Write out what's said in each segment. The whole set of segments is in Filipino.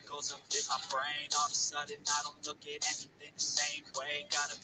Goes up in my brain, all of a sudden I don't look at anything the same way. Gotta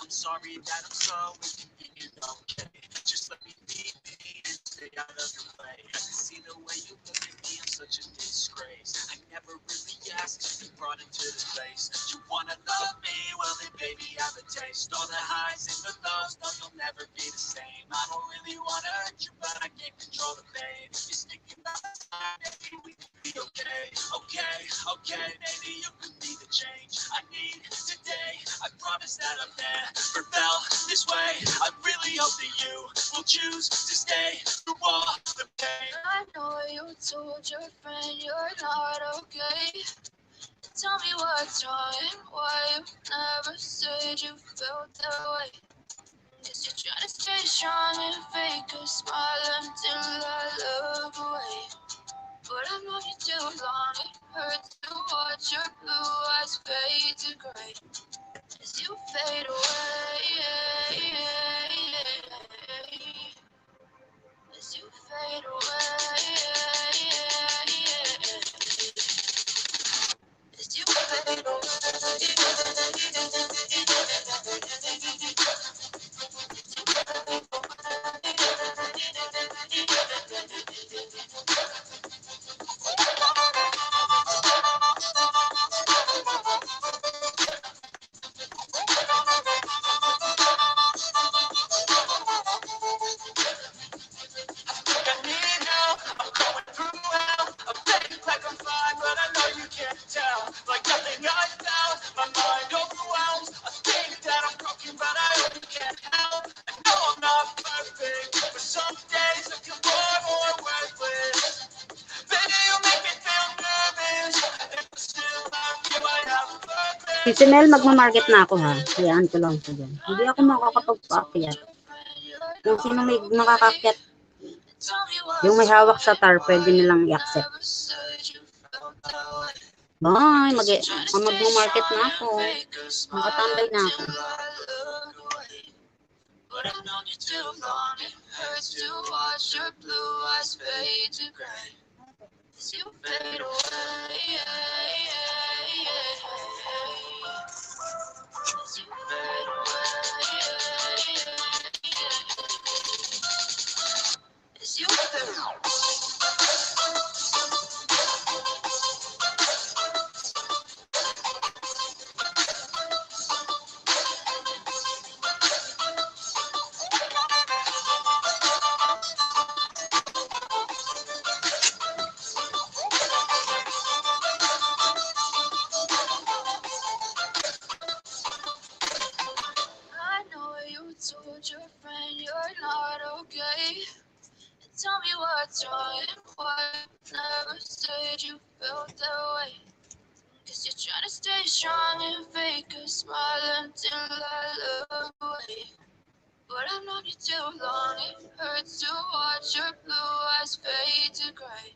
I'm sorry that I'm so inconvenient, okay? Just let me be me and stay out of your way. I can see the way you look at me, I'm such a disgrace. I never really asked to be brought into this place. You wanna love me? Well then baby, I have a taste. All the highs and the lows, no, you'll never be the same. I don't really wanna hurt you, but I can't control the pain. You're thinking about the time, maybe we could be okay. Okay, okay, maybe you could be the change I need today. I promise that I've never felt this way. I really hope that you will choose to stay through all the pain. I know you told your friend you're not okay. Tell me what's wrong and why you never said you felt that way. Guess you're trying to stay strong and fake a smile until I look away. But I've known you too long, it hurts to watch your blue eyes fade to gray as you fade away, as you fade away, as you fade Si Sinel, magmamarket na ako ha. Hayaan ko lang siya dyan. Hindi ako makakapagpaakyat. Kung sino may makakakyat, yung may hawak sa tar, pwede nilang i-accept. Bye! Magmamarket na ako. Makatambay na ako. But I've known you too long, it hurts to watch your blue eyes fade to gray as you fade away, as you fade away, as you fade away. I know you told your friend you're not okay. Tell me what's wrong and why you never said you felt that way. Guess you're trying to stay strong and fake a smile until I look away. But I've known you too long, it hurts to watch your blue eyes fade to gray.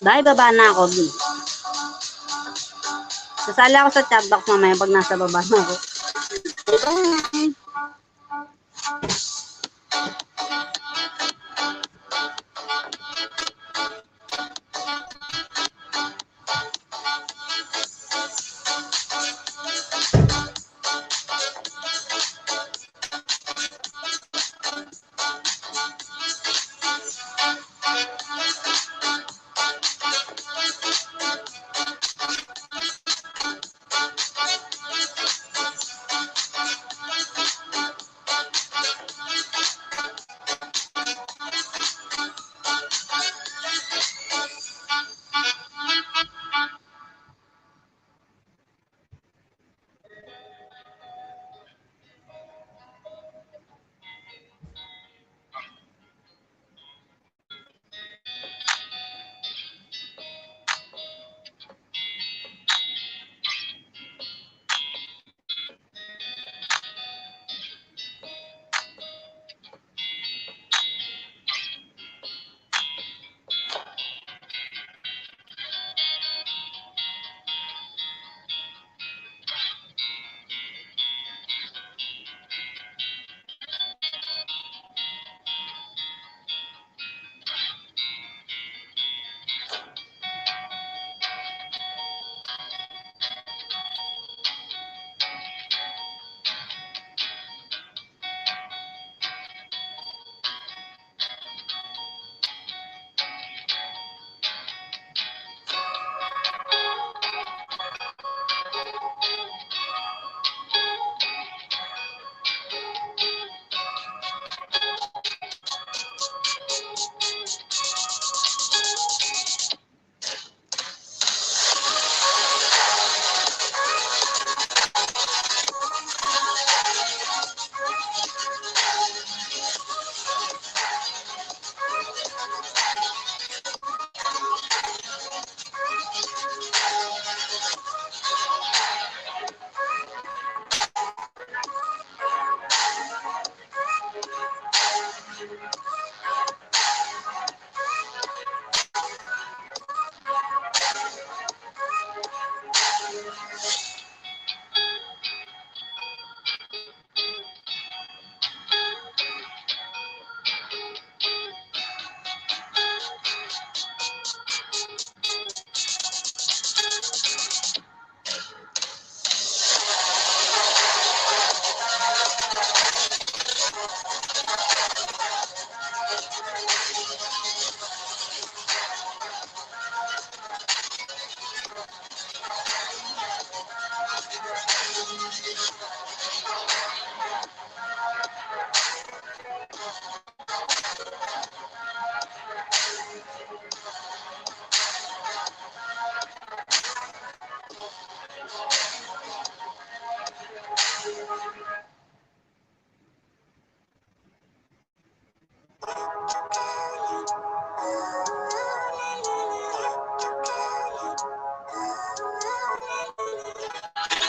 Bye, baba na ako. Sasali ako sa chat box mamaya pag nasa baba na ako.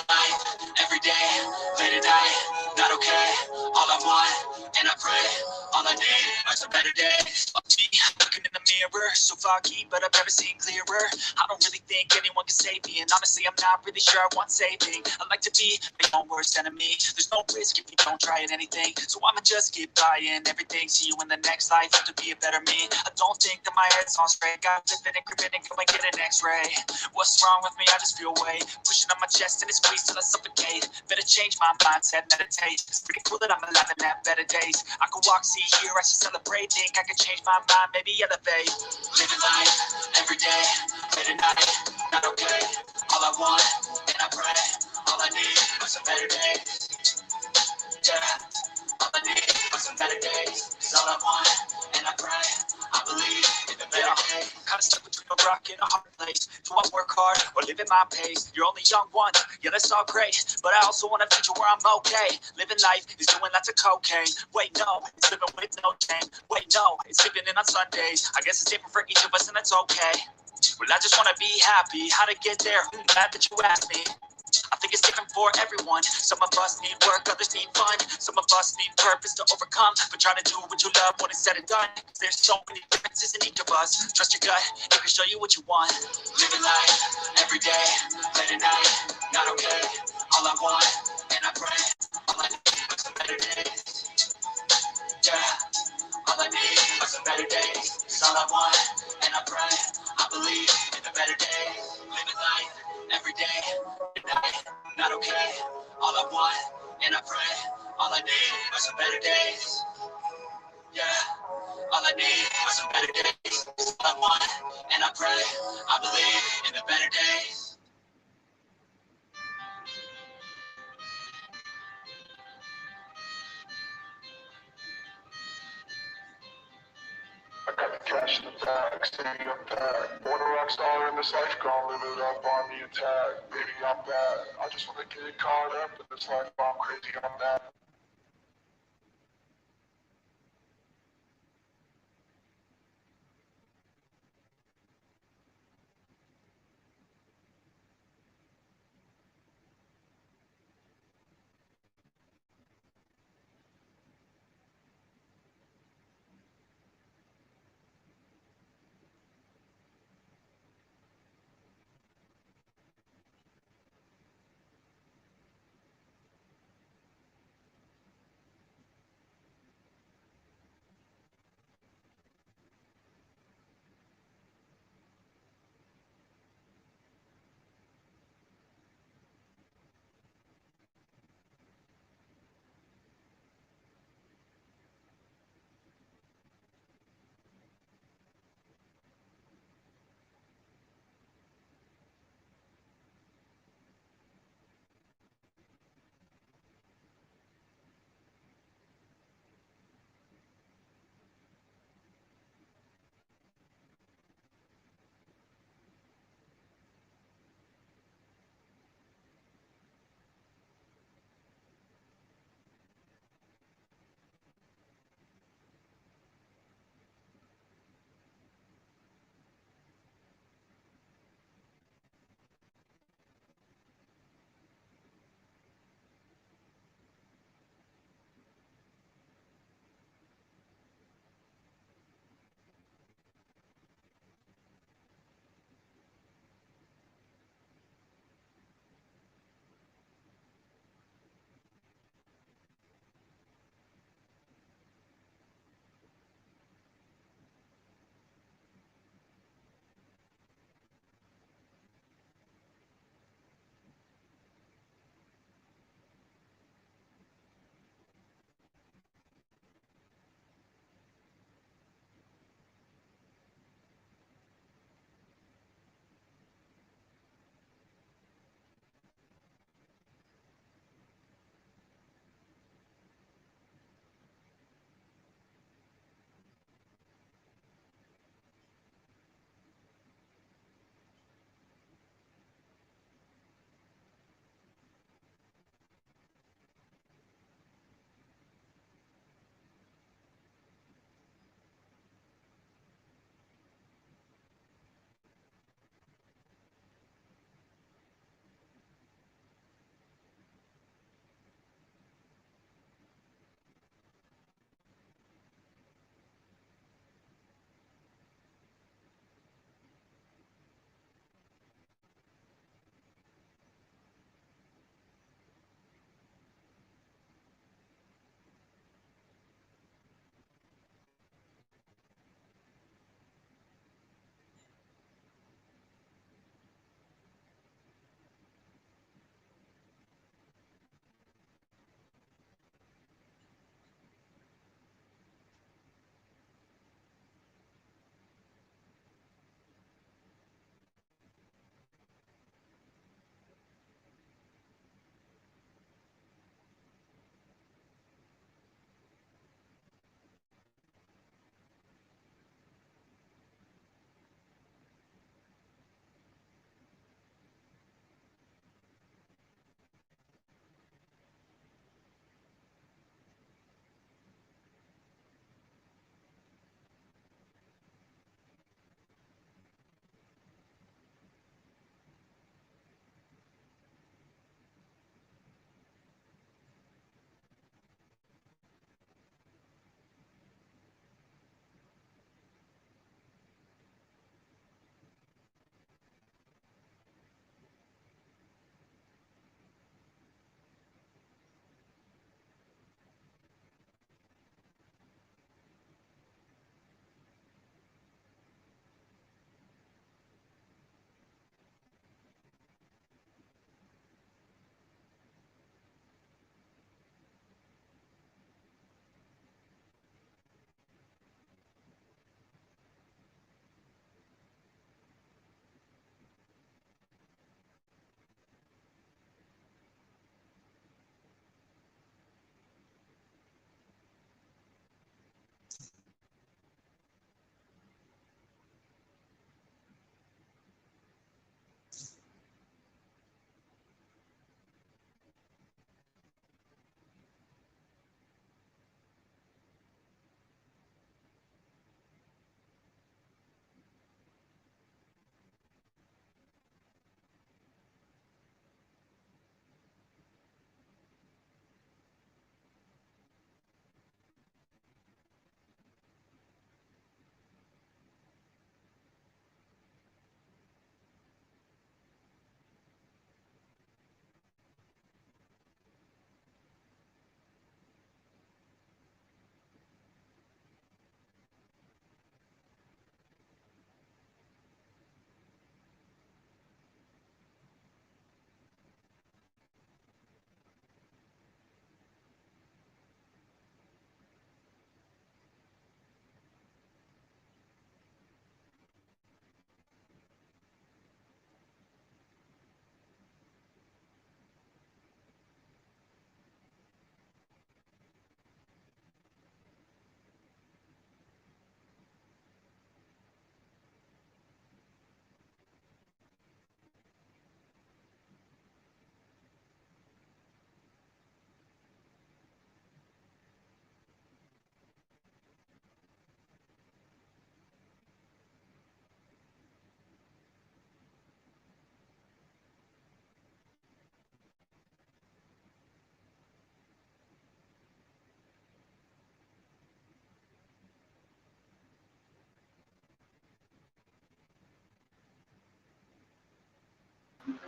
Bye! Every day, late at night, not okay. All I want, and I pray, all I need are some better days. Me, looking in the mirror, so foggy, but I've never seen clearer. I don't really think anyone can save me, and honestly, I'm not really sure I want saving. I like to be my own worst enemy. There's no risk if you don't try at anything, so I'ma just keep buying everything. See you in the next life, have to be a better me. I don't think that my head's on straight. Got to fit and crib and go and get an X-ray. What's wrong with me? I just feel weight pushing on my chest and it squeezes till I suffocate. Better change my mindset, meditate. It's pretty cool that I'm alive and have better days. I could walk, see, hear, I should celebrate. Think I could change my mind, maybe elevate. Living life every day, late at night, not okay. All I want, and I pray, all I need are some better days. Yeah, all I need are some better days. It's all I want, and I pray, I believe in the better day. Kinda stuck between a rock and a hard place. Do I work hard or live at my pace? You're only young once, yeah, that's all great. But I also want a future where I'm okay. Living life is doing lots of cocaine. Wait, no, it's living with no shame. Wait, no, it's sleeping in on Sundays. I guess it's different for each of us and that's okay. Well, I just wanna be happy. How to get there? Glad that you asked me. I think is different for everyone. Some of us need work, others need fun. Some of us need purpose to overcome. But try to do what you love when it's said and done. 'Cause there's so many differences in each of us. Trust your gut, it can show you what you want. Living life every day, late at night, not okay. All I want, and I pray, all I need are some better days. Yeah, all I need are some better days. 'Cause all I want, and I pray, I believe in the better days. Living life every day, late at night, not okay. All I want, and I pray, all I need are some better days. Yeah, all I need are some better days. 'Cause all I want, and I pray, I believe in the better days. I got the cash in the bag, steady up bad. Born a rock star in this life, gonna live it up on the attack. Baby, I'm bad. I just wanna get caught up in this life, I'm crazy, I'm mad.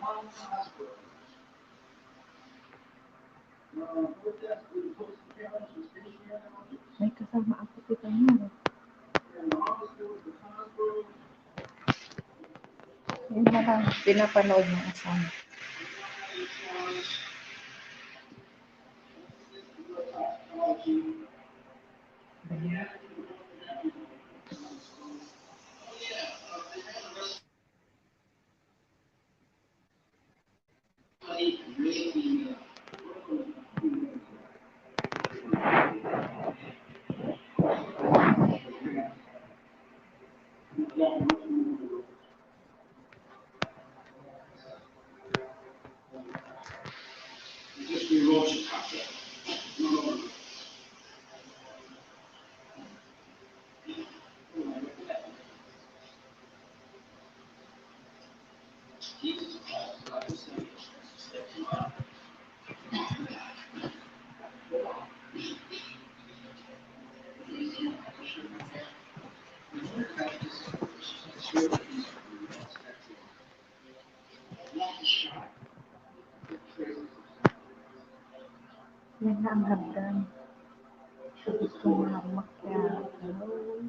May kasama ako kita niya. Yun na lang, pinapanood ng asawa. Yan na ang hagdan. Gusto mo na umakyat. Hello?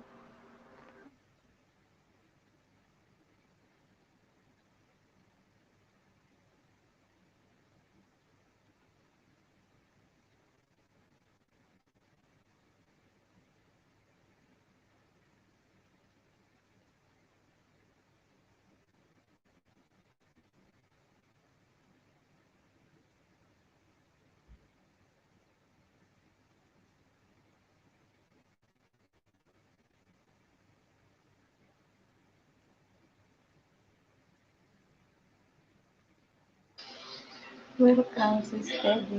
Welcome, Sister D.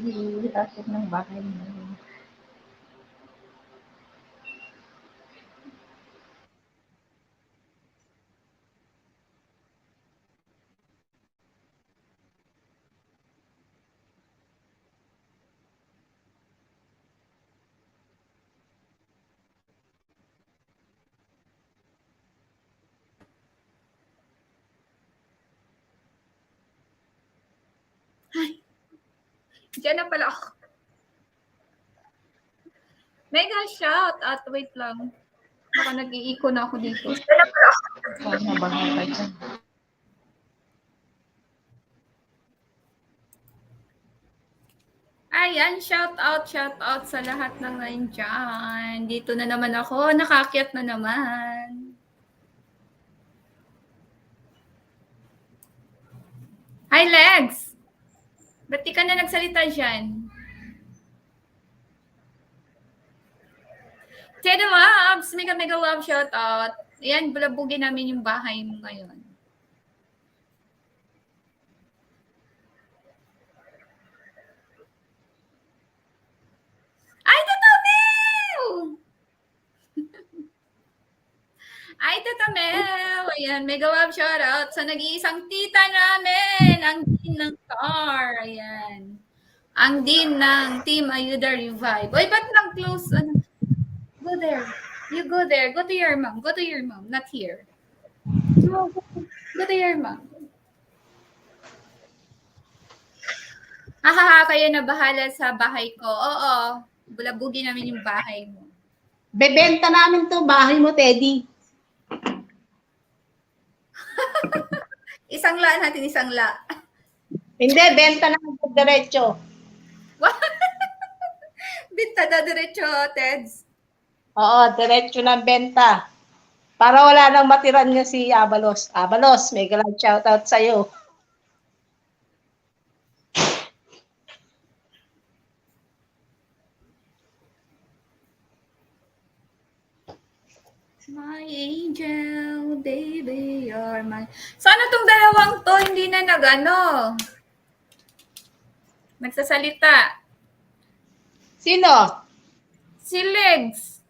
Atin ng bahay mo. Diyan na pala ako. Mega shout out. Wait lang. Baka nag-iiko na ako dito. Diyan na pala ako. Sana bahay ka dyan. Ayan, shout out sa lahat ng nandyan. Dito na naman ako. Nakakyat na naman. Hi, Legs! Ba't di ka na nagsalita dyan? Teddy Loves! Mega love shout out. Ayan, bulabugin namin yung bahay mo ngayon. Ay, Tata Mel! Ay, Tata Mel! Ayan, mega love shout out sa nag-iisang tita namin, ang Dean ng car. Ayan. Ang Dean ng Team Ayuda Revive. Uy, ba't nag-close? Ano? Go there. You go there. Go to your mom. Go to your mom. Not here. No, go to your mom. Hahaha, kayo na bahala sa bahay ko. Oo. Bulabugin namin yung bahay mo. Bebenta namin to bahay mo, Teddy. Isang la natin, isang la. Hindi, benta namin to diretso. Binta na diretso, Teds. Oo, diretso ng benta. Para wala nang matiran niya si Abalos. Abalos, may galang shoutout sa'yo. My angel, baby, you're my... Sana tong dalawang to hindi na nagsasalita. Sino? Si Legs.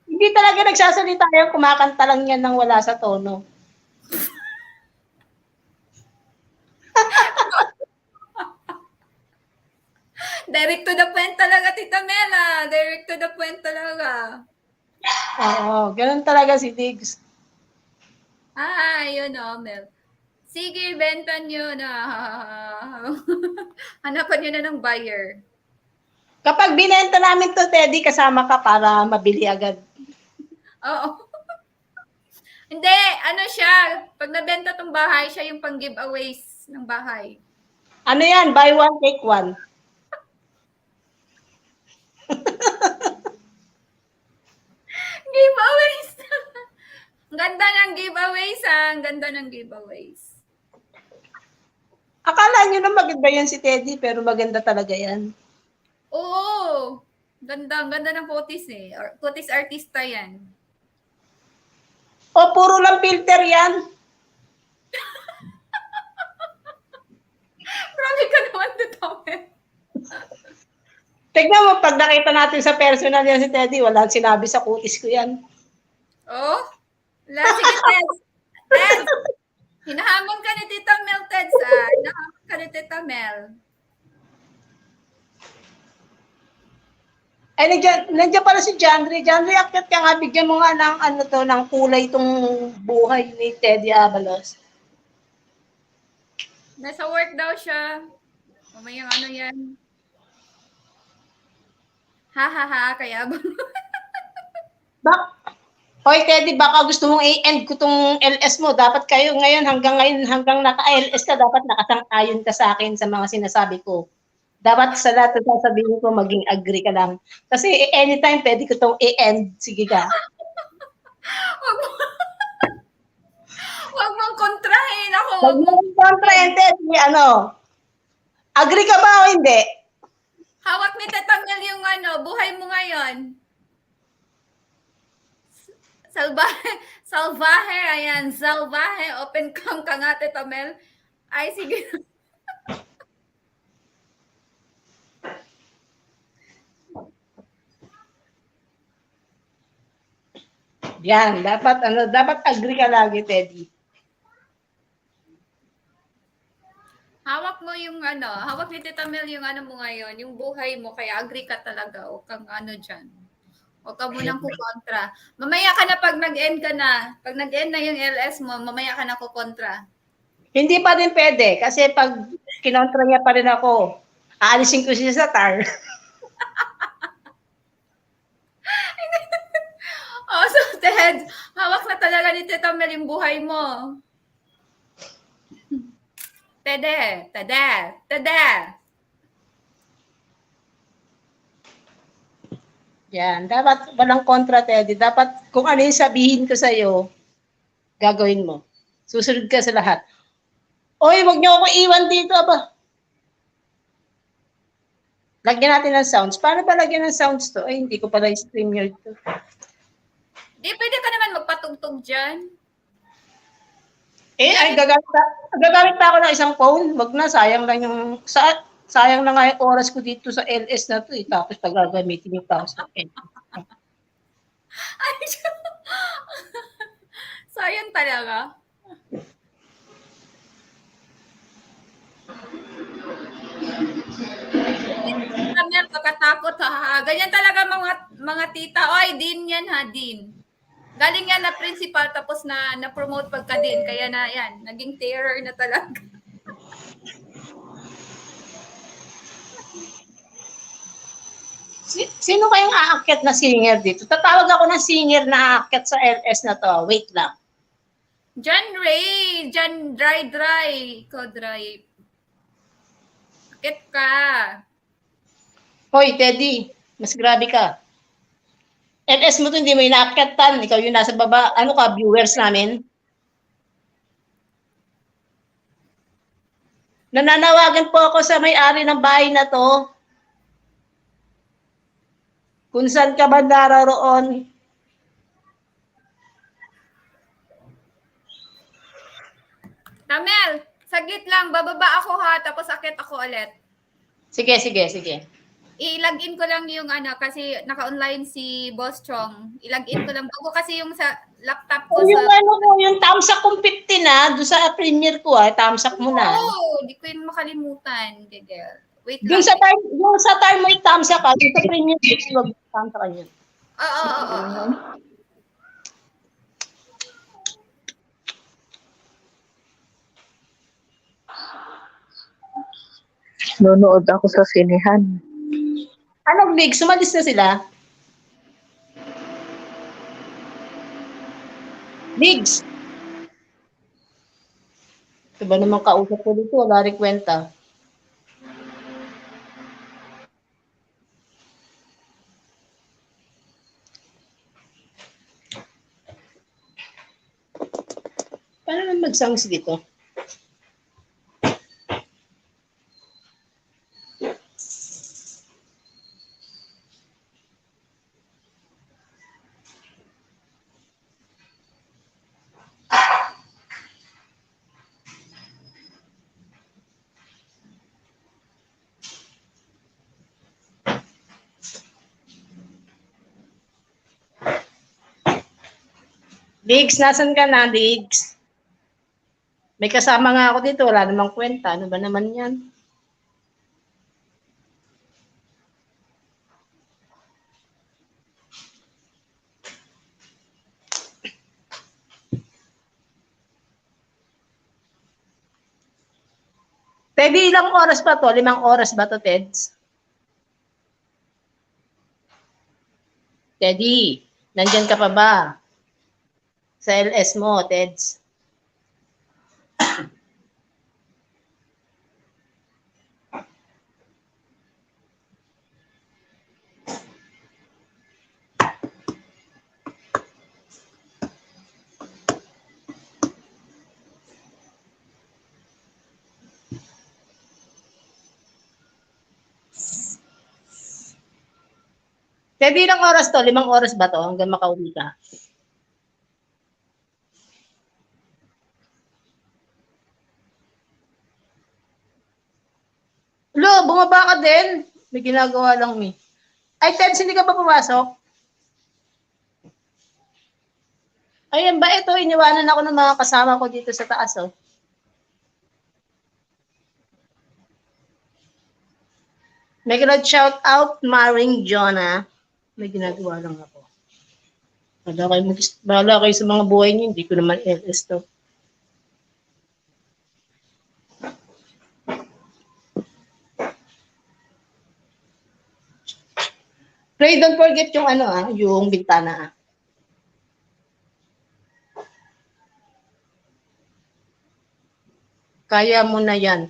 Hindi talaga nagsasalita yan, kumakanta lang yan nang wala sa tono. Direct to the point talaga, Tita Mela. Direct to the point talaga. Oo, ganun talaga si Diggs. Yun o, Mel. Sige, benta nyo na. Hanapan nyo na ng buyer. Kapag binenta namin to, Teddy, kasama ka para mabili agad. Oo. Hindi, ano siya, pag nabenta tong bahay, siya yung pang giveaways ng bahay. Ano yan? Buy one, take one. Giveaways! Ang ganda ng giveaways, ah. Ang ganda ng giveaways. Akala nyo na maganda yan si Teddy, pero maganda talaga yan. Oo. Ganda, ang ganda ng kutis eh. Kutis artista yan. O, puro lang filter yan. Marami ka naman tutawin. Tignan mo, pag nakita natin sa personal yan si Teddy, walang sinabi sa kutis ko yan. Oh? Wala, sige, Ted. Ted! Hinahamon ka ni Tita Mel, Ted, sa. Hinahamon ka ni Tita Mel. Ay, nandiyan pala si Jandre. Jandre, akit ka nga, bigyan mo nga ng, ng kulay itong buhay ni Teddy Abalos. Nasa work daw siya. Mamayang ano yan. Ha, kaya ba? Hoy, Teddy, baka gusto mong i-end ko tong LS mo. Dapat kayo ngayon, hanggang naka-LS ka, dapat nakasang-ayon ka sa akin sa mga sinasabi ko. Dapat sa lahat na sasabihin ko, maging agree ka lang. Kasi anytime, pwede ko tong i-end. Sige ka. Huwag mong kontrahin ako. Huwag mong kontra-ended. Agree ka ba o hindi? Hawak ni Tita Mel yung buhay mo ngayon. Salvahe, ayan, salvahe, open cam ka nga, Tita Mel. Ay, sige. Yan, dapat agree ka lagi, Teddy. Hawak mo yung hawak ni Tita Mel yung mo ngayon, yung buhay mo, kaya agree ka talaga, o kang dyan. Huwag ka munang kukontra. Mamaya ka na pag nag-end ka na. Pag nag-end na yung LS mo, mamaya ka na kukontra. Hindi pa rin pwede. Kasi pag kinontra niya pa rin ako, aalisin ko siya sa TAR. Oh, so Ted, hawak na talaga ni Tita Mel yung buhay mo. Tede. Yan, dapat walang kontra, Teddy. Dapat kung ano yung sabihin ko sa'yo, gagawin mo. Susunod ka sa lahat. Oy, wag niyo ako iwan dito, aba. Lagyan natin ng sounds. Paano ba lagyan ng sounds to? Ay, hindi ko pala stream yun to. Di, pwede ka naman magpatugtog dyan. Gagamit pa ako ng isang phone. Wag na, sayang lang yung... Sayang na nga yung oras ko dito sa LS na to eh. Tapos pag gagamitin yung tao sa LS. Ay, sayang talaga. Ganyan, pagkatakot ha. Ganyan talaga mga tita. Oy, Dean yan ha, Dean. Galing yan na principal tapos na-promote pagka Dean. Kaya na yan, naging terror na talaga. Sino kayong aakyat na singer dito? Tatawag ako ng singer na aakyat sa LS na to. Wait lang. John Ray. John Dry. Ko Dry. Akit ka. Hoy, Teddy. Mas grabe ka. LS mo to, hindi mo inaakyatan. Ikaw yung nasa baba. Ano ka, viewers namin? Nananawagan po ako sa may-ari ng bahay na to. Kung saan ka ba naroon? Tamel, saglit lang. Bababa ako ha, tapos akit ako ulit. Sige. I-login ko lang yung kasi naka-online si Boss Chong. I-login ko lang. Bago kasi yung sa laptop ko. Yung tamsak kong 15 doon sa premiere ko tamsak mo na. Oo, di ko yun makalimutan. Gigel. Wait lang. Yung sa time mo tamsak ka, yung sa premiere ko, wag tamsak ka yun. Oo. Nunood ako sa sinehan. Ano, Big? Sumalis na sila? Bigs! Ito ba naman kausap ko dito? Wala rin kwenta. Paano naman mag-songs dito? Diggs, nasan ka na, Diggs? May kasama nga ako dito, wala namang kwenta. Ano ba naman yan? Teddy, ilang oras ba to? 5 oras ba to, Teds? Teddy, nandyan ka pa ba? Sa LS mo, Teds. Teddy, ilang oras to? 5 oras ba to hanggang makauwi ka? Lo, bumaba ka din. May ginagawa lang eh. Ay, Teds, hindi ka pa pumasok? Ayan ba, ito, iniwanan ako ng mga kasama ko dito sa taas, oh. May shout out, Maring Jonah. May ginagawa lang ako. Bahala kayo sa mga buhay niyo, hindi ko naman LS to. Pray, don't forget yung yung bintana. Kaya mo na yan.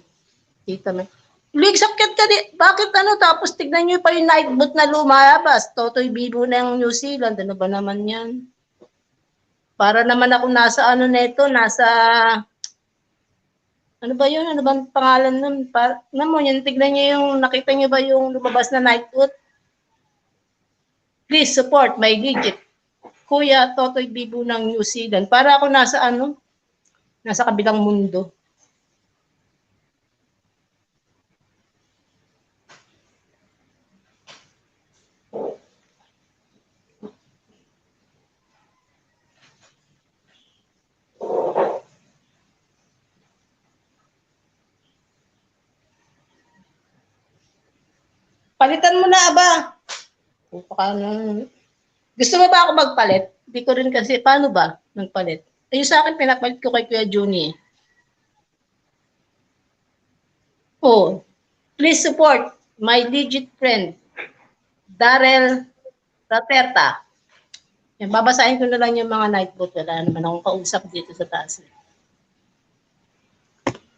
Kita mo. Lig, sakit ka di. Bakit tapos tignan nyo pa yung nightboat na lumalabas. Totoy Bibo ng New Zealand. Ano ba naman yan? Para naman ako nasa nasa ano ba yun? Ano bang pangalan nun? Yan, tignan nyo yung, nakita nyo ba yung lumabas na nightboat? Please support my legit. Kuya Totoy Bibo ng New Zealand. Para ako nasa nasa kabilang mundo. Palitan mo na, aba. Gusto mo ba ako magpalit? Hindi ko rin kasi, paano ba magpalit? Ayun sa akin, pinapalit ko kay Kuya Juni. Oh, please support my legit friend, Darrell Raterta. Yan, babasahin ko na lang yung mga nightboat. Wala naman akong kausap dito sa taas.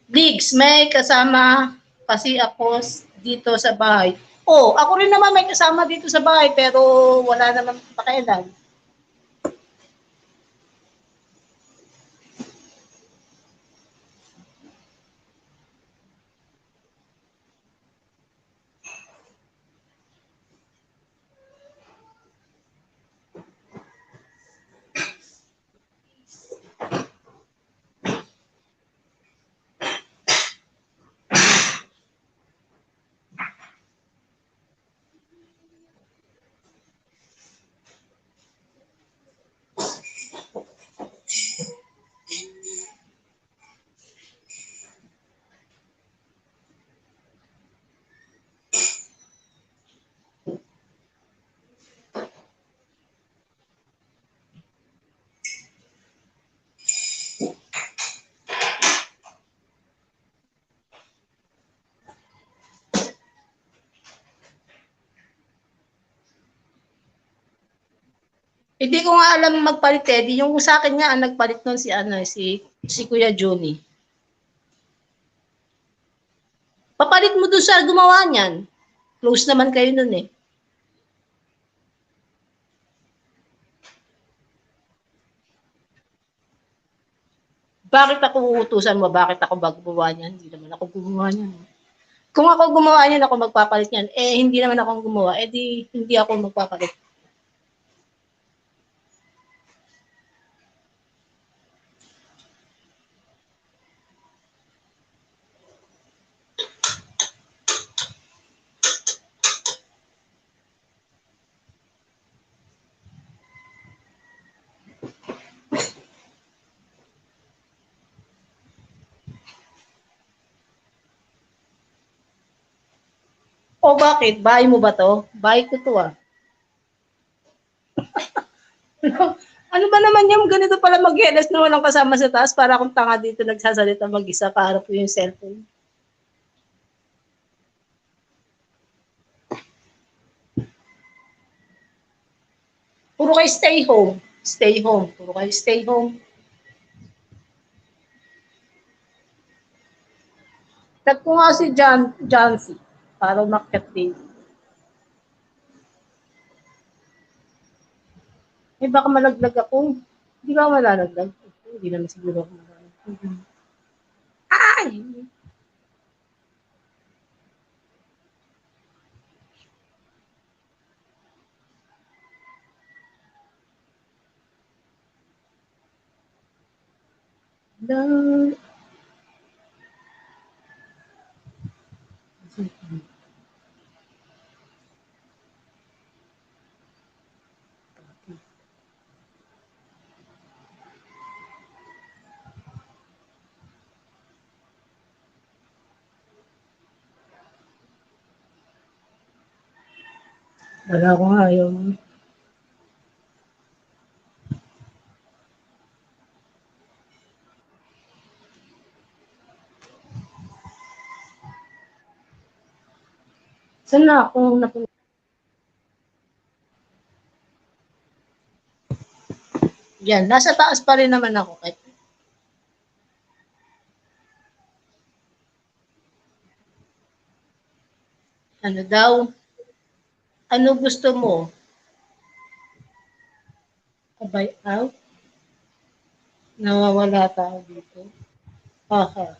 Diggs, may kasama kasi ako dito sa bahay. Oh, ako rin naman may kasama dito sa bahay pero wala naman pakialam. Hindi ko nga alam magpalit eh. Di yung sa akin nga, ang nagpalit nun si, ano, si Kuya Johnny. Papalit mo dun sa gumawa niyan. Close naman kayo nun eh. Bakit ako uutusan mo? Bakit ako ba gumawa niyan? Hindi naman ako gumawa niyan. Kung ako gumawa niyan, ako magpapalit niyan. Eh, hindi naman ako gumawa. Eh, di, hindi ako magpapalit. O bakit? Bahay mo ba to? Bahay ko to ah. Ano ba naman yung ganito pala mag-LS na walang kasama sa taas para akong tanga dito nagsasalita mag-isa para po yung cellphone. Puro kayo stay home. Stay home. Puro kayo stay home. Tag ko nga si John C. Para umakyat din. Eh baka malaglag ako. Hindi ba malalaglag? Hindi naman siguro ako malalaglag. Ay! Love. Wala ko nga yung... Saan na ako napunta? Yan, nasa taas pa rin naman ako. Kahit ano daw? Ano gusto mo? Abay out? Nawawala tao dito. Aha.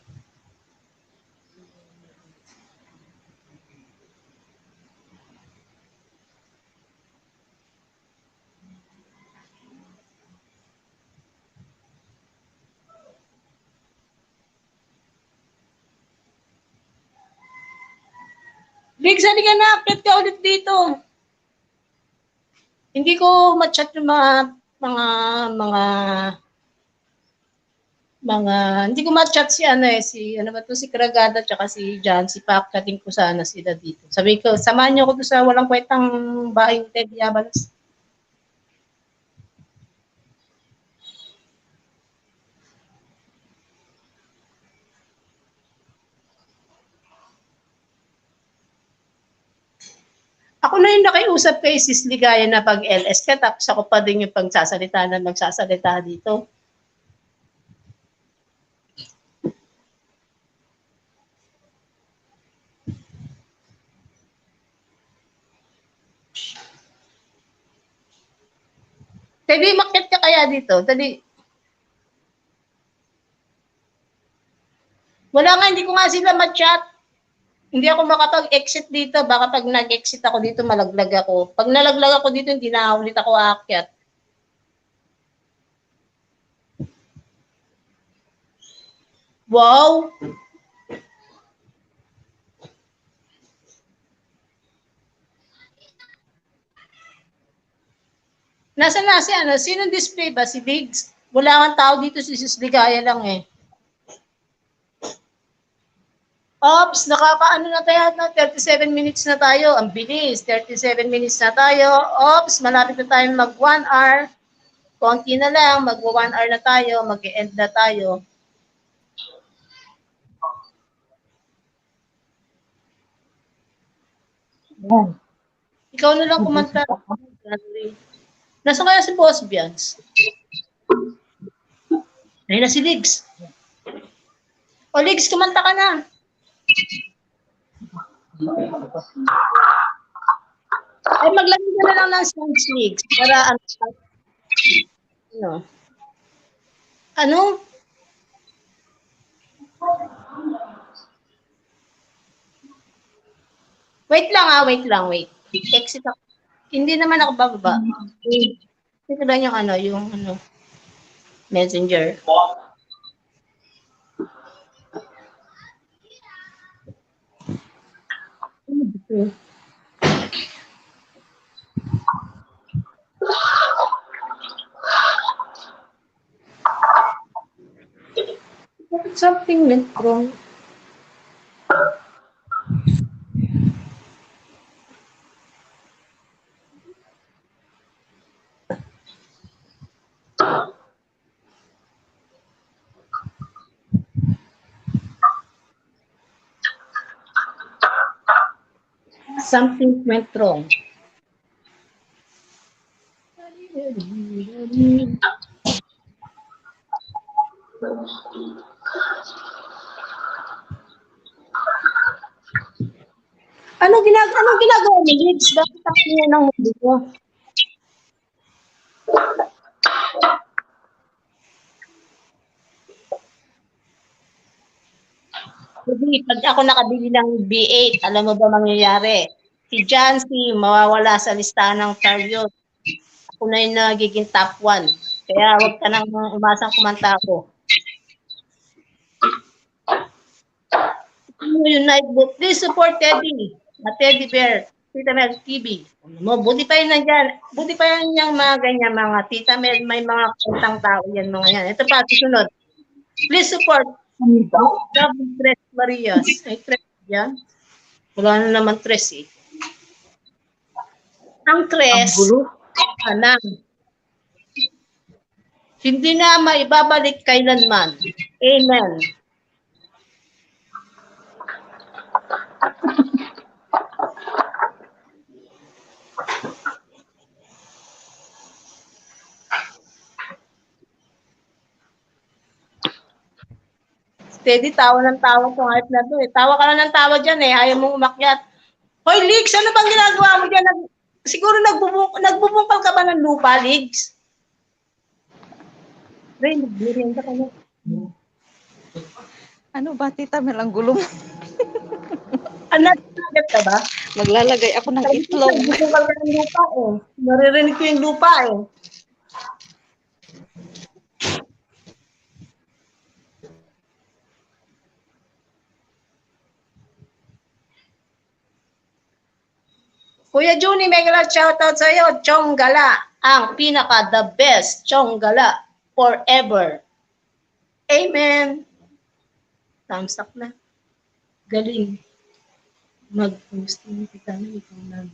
Big, sali ka na. Akit ka ulit dito. Hindi ko ma-chat yung mga, mga, mga, hindi ko ma-chat si ano eh, si, ano ba to, si Kragada, tsaka si John, si Pack-chatting ko sana sila dito. Sabi ko, samahan niyo ko doon sa walang kwentang bahay ni Ted Yabalos. Ako na yung nakiusap kay Sis Ligaya na pag-LS ka, tapos ako pa din yung pagsasalita na magsasalita dito. Tedi, makit ka kaya dito? Tedi. Wala nga, hindi ko nga sila ma-chat. Hindi ako makapag-exit dito. Baka pag nag-exit ako dito, malaglag ako. Pag nalaglag ako dito, hindi na ulit ako aakyat. Wow! Nasa na si ano? Sinong display ba? Si Diggs? Wala kang tao dito, si Sis Ligaya lang eh. Ops, nakakaano na tayo na 37 minutes na tayo. Ang bilis, 37 minutes na tayo. Ops, malapit na tayo mag 1 hour. Konti na lang, mag 1 hour na tayo, mag-end na tayo. Yan. Ikaw na lang kumanta. Nasaan kaya si Boss Bians? Ayun na si Ligs. O Ligs, kumanta ka na. Ay, maglagay ka na lang ng songs, Ligs. Para ano? Ano? Wait lang, wait. Exit ako. Hindi naman ako bababa. Ito lang yung messenger. Something went wrong. Something went wrong. Anong ginagawa ni Lids? Bakit ako niya ng mundo ko? Hindi, pag ako nakabili ng B8, alam mo ba mangyayari? Si Jancy, mawawala sa listahan ng Tariot. Ako na yung nagiging top 1. Kaya huwag ka nang umasang kumanta ako. Yung Nightbook, please support Teddy. Teddy Bear, Tita Mel TV. Buti pa yun nandyan. Buti pa yun yung mga ganyan, mga Tita Mel, may mga kantang tao yan, mga yan. Ito pa, susunod. Please support Tres Marias. Ay, Tres yan. Wala na naman Tres eh. Ang Tres, anang. Hindi na maibabalik kailanman. Amen. Steady, tawa ng tawa itong hype na to eh. Tawa ka na ng tawa dyan eh. Ayaw mong umakyat. Hoy, Ligs, ano bang ginagawa mo dyan? Siguro nagbubungkal ka ba ng lupa, Ligs? Ray, nagbiriyan ka na. Ano ba, Tita Mel, ang gulo mo? Nagsagat ka ba? Maglalagay ako ng itlog. Nagbubungkal ka ng lupa eh. Naririnig ko yung lupa eh. Kuya Juni, mega shoutout sa iyo. Chong Gala, ang pinaka the best Chong Gala forever. Amen. Thumbs up na. Galing. Mag-posting kita na ikaw na.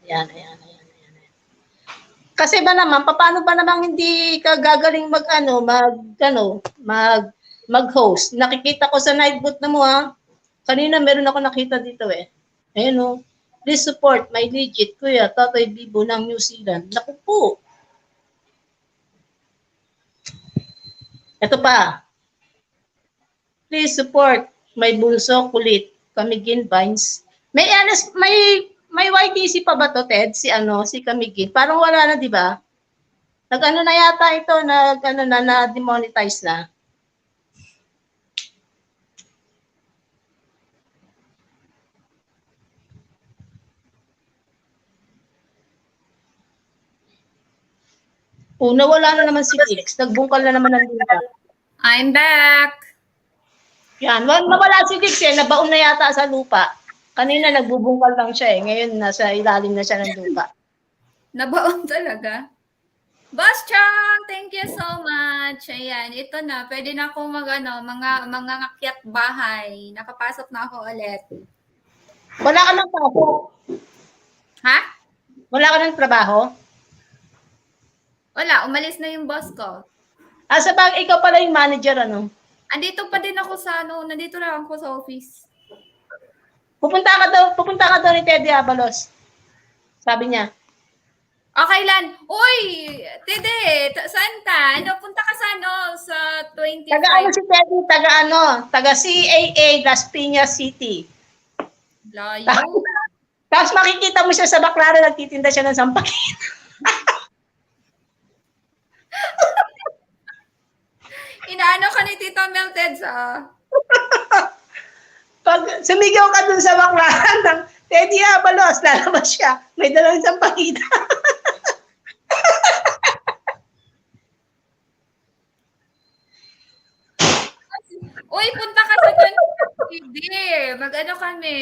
Ayan. Kasi ba naman, paano ba naman hindi ka gagaling mag-host? Nakikita ko sa Nightboot na mo ha. Kanina meron ako nakita dito eh. Ayun o. Please support my legit kuya, Totoy Bibo ng New Zealand. Naku po. Ito pa. Please support my bulso kulit, Camigin Vines. May YTC pa ba to, Ted? Si Camigin. Parang wala na, di ba? Nag-ano na yata ito, na-demonetize na. Nawala na naman si Lix. Nagbungkal na naman ng lupa. I'm back. Yan. Nawala si Lix eh. Nabaon na yata sa lupa. Kanina nagbubungkal lang siya eh. Ngayon nasa ilalim na siya ng lupa. Nabaon talaga. Boss Chong, thank you so much. Ayan, ito na. Pwede na akong mga akyat bahay. Nakapasok na ako ulit. Wala ka ng trabaho? Ha? Wala ka ng trabaho? Wala, umalis na yung boss ko. Sabagay, ikaw pala yung manager, ano? Andito pa din ako sa nandito lang ako sa office. Pupunta ka daw ni Teddy Abalos. Sabi niya. Okay lang. Uy, Tede, saan ka? Punta ka sa sa 25. Taga si Teddy, taga CAA, Las Piñas City. Layo. Tapos makikita mo siya sa Baclaran, nagtitinda siya ng sampagita. Inaano ka ni Tito Melted sa... Pag sumigaw ka dun sa Baclaran ng Teddy Abalos, lalabas siya. May dalawang sampagita. Uy, punta ka sa 25. Mag-ano kami.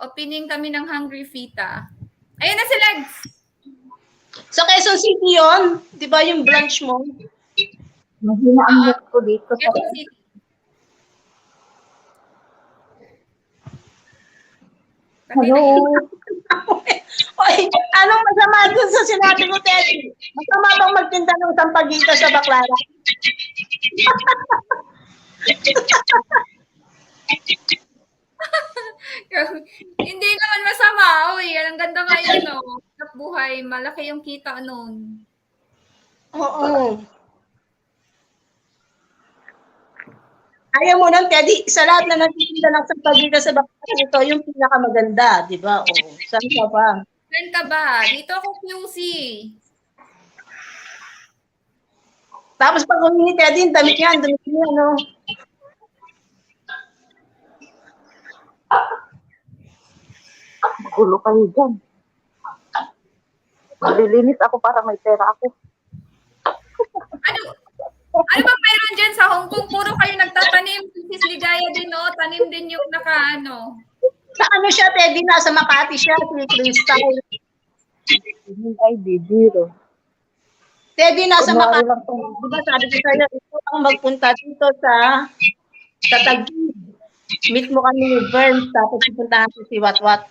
Opening kami ng Hungry Fita. Ayun na si Legs. Sa Quezon City yun. Di ba yung branch mo? Mahina ang net ko dito sa... Quezon City. Hello. Oy, anong masama dun sa sinabi mo, Teddy? Masama bang magtinda ng sampagita sa Baclaran? Hindi naman masama. Uy, ang ganda nga yun, no? Buhay, malaki yung kita noon. Oo. Ayaw mo nun, Teddy, sa lahat na nagtitinda ng sampagita sa Baclaran, ito yung pinakamaganda, di ba? Oo. Saan ka ba? Saan ka ba? Dito ako QC. Tapos pag humingi, Teddy, damit niya, no? Gulo kayo dyan. Malilinis ako para may pera ako. Ano ba meron dyan sa Hong Kong? Puro kayo nagtatanim. Sis Ligaya din, no? Tanim din yung naka-ano. Sa ano siya, Teddy? Nasa Makati siya, si Crystal. Ay, bibiro. Teddy, nasa Kunwari Makati. lang to. Diba sabi ko sa'yo, ito ang magpunta dito sa Taguig. Meet mo kami ni Vern, tapos pupuntahan ko si Watwat.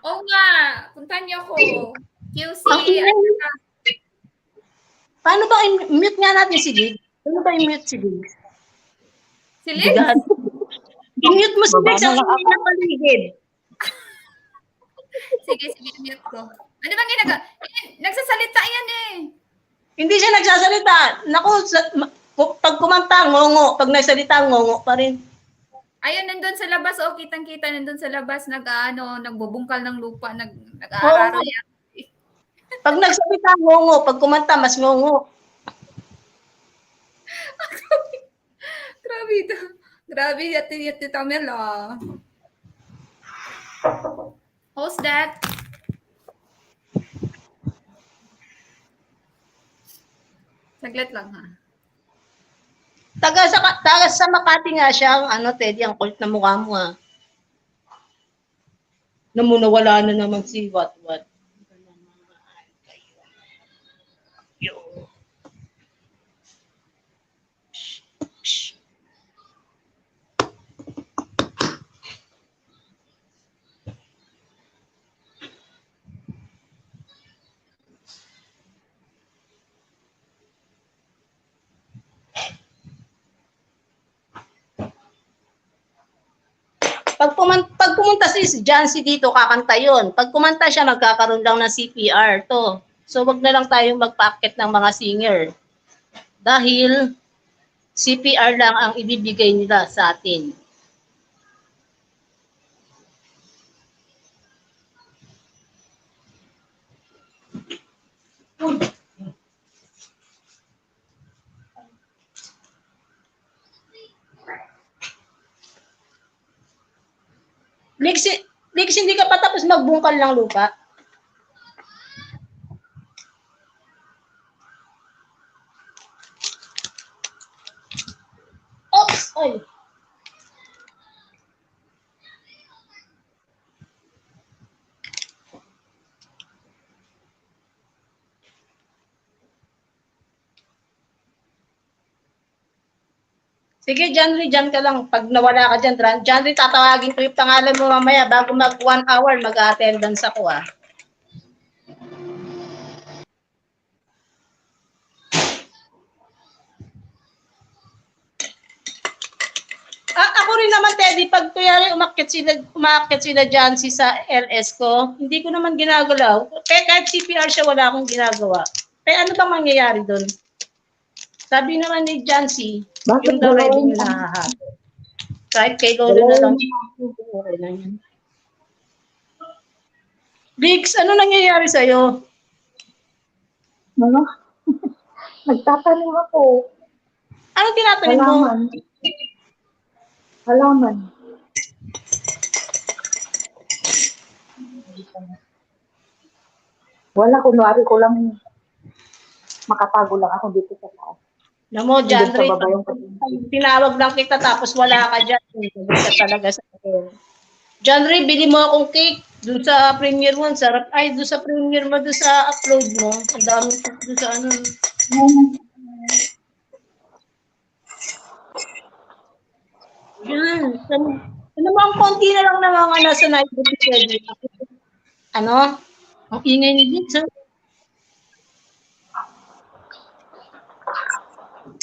Oo nga. Puntahan niyo ako. QC. Ang ingay. Paano ba i-mute nga natin si Dig? Paano ba i-mute si Dig? Si Liz? I-mute mo si Dig sa Baba na lang kanyang paligid. Sige, mute ko. Ano bang ginagawa? Nagsasalita yan eh. Hindi siya nagsasalita. Naku, pag kumanta, ngongo. Pag nagsalita, ngongo pa rin. Ayun, nandun sa labas. O, kitang-kita nandun sa labas. Nagbubungkal ng lupa. Nag-aararo yan. Pag nagsalita, ngongo. Pag kumanta, mas ngongo. Grabe ito. Grabe yung Tita Mel, ah. Who's that? Saglit lang, ha? Taga sa Makati nga siya, Teddy, ang kulit na mukha mo, ha? Nawala na naman si Watwat. Pag pumunta si Jancy dito, kakanta yun. Pag kumanta siya, magkakaroon lang ng CPR to. So, wag na lang tayong magpaakit ng mga singer. Dahil CPR lang ang ibibigay nila sa atin. Lex, hindi ka pa tapos magbungkal ng lupa? Oops! Ay! Sige, Janry, dyan ka lang. Pag nawala ka dyan, Janry, tatawagin ko yung pangalan mo mamaya bago mag 1 hour, mag-attendance ako, ah. rin naman, Teddy, pag kuyari umakyat sila Jancy sa LS ko, hindi ko naman ginagalaw. Kaya kahit CPR siya, wala akong ginagawa. Kaya ano bang mangyayari doon? Sabi naman ni Jancy, yung daw revenue na hahabol. Kahit kay Lolo na lang. Okay lang yan. Biggs, ano nangyayari sa'yo? Ano? Nagtatanong ako. Ano tinatanim mo? Halaman. Halaman. Wala, kunwari ko lang makatago lang ako dito sa taas. Alam mo, John Sa Ray, baba yung patingin. tinawag lang kita tapos wala ka dyan. Sabi ka talaga sa akin. John Ray, bili mo akong cake doon sa Premier One. Sarap. Ay, doon sa Premier mo, doon sa upload mo. Ang dami doon sa ano. Yan. Ano mo, ang konti na lang na mga nasa night duty. Ano? Ang ingay ni Vince.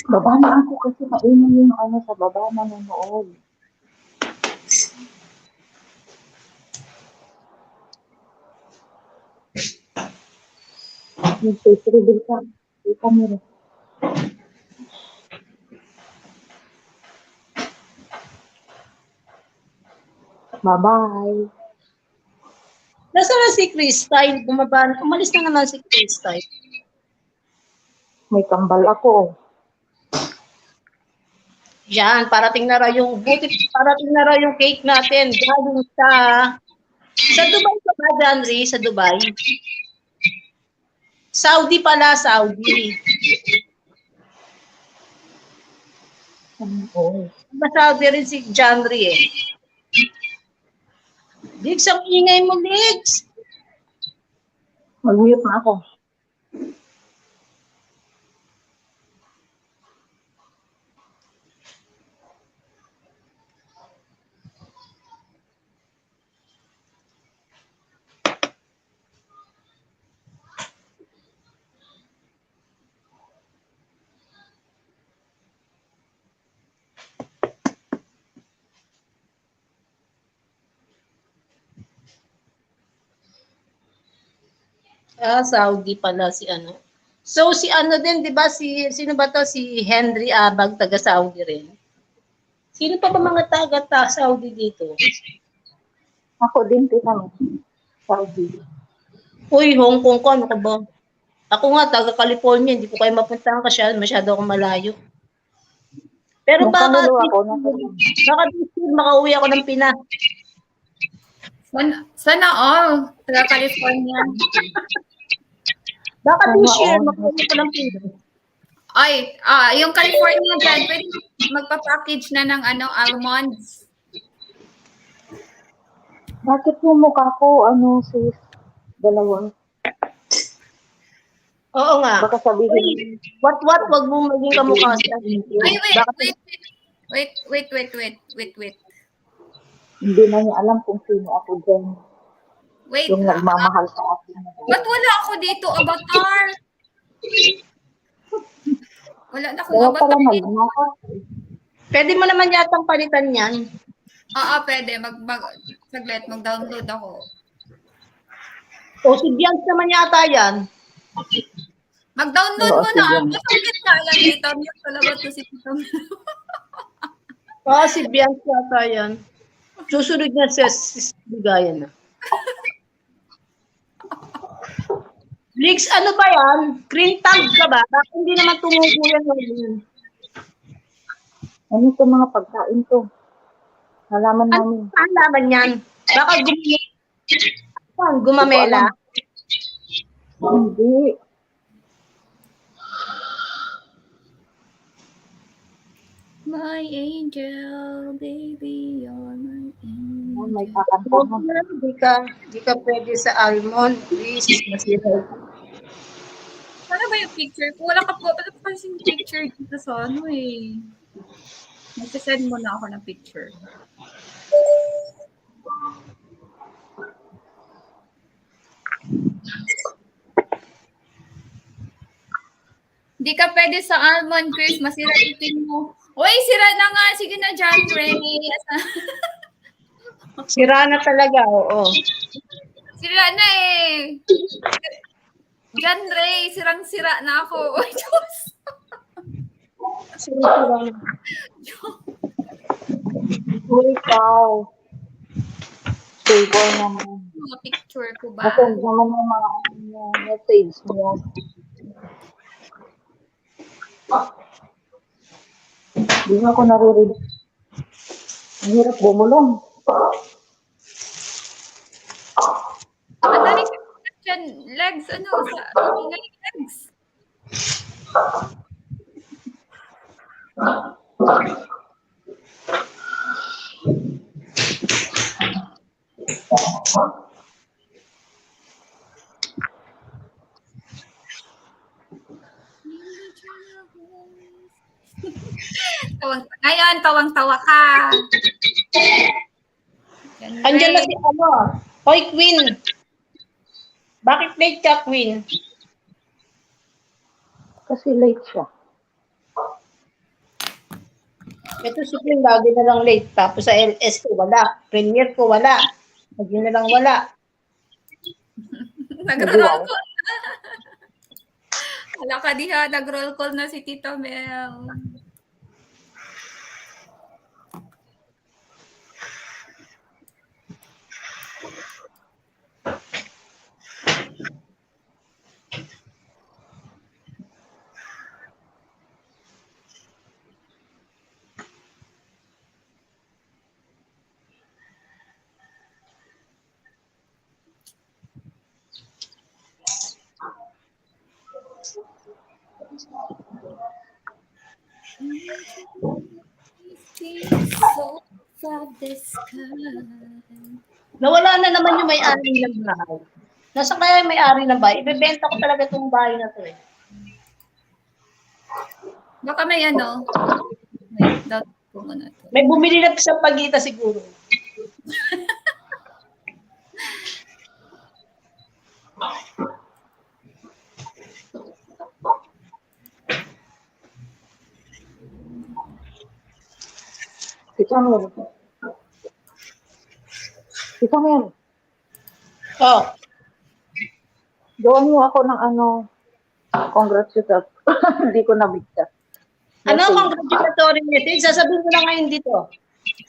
Baba na ako kasi mainom yung ano sa baba nanonood. Yung face reveal ka. Kita mo rin. Bye-bye. Nasaan na si Crystal? Bumaba. Umalis na naman si Crystal. May kambal ako. Yan, parating na raw yung cake natin galing sa Dubai ka ba, Janry? Sa Dubai? Saudi pala, Saudi. Oo. Saudi rin si Janry eh. Ligs, ang ingay mo, Ligs. Mag-mute na ako. Saudi pala si ano. So si ano din, 'di ba? Sino ba 'to? Si Henry Abag, taga Saudi rin. Sino pa ba mga taga Saudi dito? Ako din kita mo. Saudi. Uy, Hong Kong ko, ano ka ba? Ako nga, taga California, hindi ko kayo mapuntahan kasi masyado akong malayo. Pero Nung baka panulo ako, nasa this year, makauwi ako ng Pinas. Sana all. Taga California. Baka this year, makauwi ko ng Pinas. Ay, yung California dyan, pwede magpa-package na ng almonds. Bakit yung mukha ko, sis? Dalawa. Oo nga. Baka sabihin. Wag mo maging kamukha sa Ay, wait. Hindi na niya alam kung sino ako dyan. Wait. Yung nagmamahal sa akin. Ba't wala ako dito, avatar? Wala na akong Kaya avatar. pala nagmamahal. Pwede mo naman yatang palitan yan. Oo, pwede. Saglit, mag-download ako. O si Bianc naman yata yan. Mag-download Oo, mo na. sige. Masakit na lang dito. Mute talaga to si Tito. Si Bianc yata yan. Susunod niya sa Bigayan na. Leaks, ano ba yan? Green tag ka ba? Bakit hindi naman tumubo yan ngayon? Ano ito mga pagkain to? Halaman namin. Ano laman yan? Baka gumamela? Hindi. My angel, baby, you're my angel. May kakanta na. Di ka pwede sa almond. Please, masira. Ano ba yung picture ko? Wala pa kasing picture dito sa eh. Magsasend mo na ako ng picture. Hindi ka pwede sa almond, Chris. Masira itin mo. Uy, sira na nga. Sige na, John Ray. Sira na talaga, oo. Sira na eh. John Ray, sirang-sira na ako. Uy, Diyos. Sira na. Uy, ikaw. Stable naman. Mga picture ko ba? Nasend naman yung mga message mo. Hindi nga ako naririnig. Ang hirap bumulong. Madali ka dyan. Legs, ano? Legs. Ngayon, tawang-tawa ka. Andiyan na si ano. Hoy, Queen. Bakit late ka, Queen? Kasi late siya. Ito si Queen, lagi na lang late. Tapos sa LS ko, wala. Premiere ko, wala. Lagi na lang wala. Nag-roll call. Wala ka diha, nag-roll call na si Tito Mel. Nawala na naman yung may-ari ng bahay. Nasaan kaya yung may-ari ng bahay? Ibebenta ko talaga itong bahay na to eh. Baka may ano. Wait, doubt ko muna to. May bumili na sa Pagita siguro. Ikaw mo. Ikaw mo yan. Oh, Gawin mo ako ng ano, congratulations. Hindi ko nabigta. ano congratulatory message? Sasabihin mo na ngayon dito.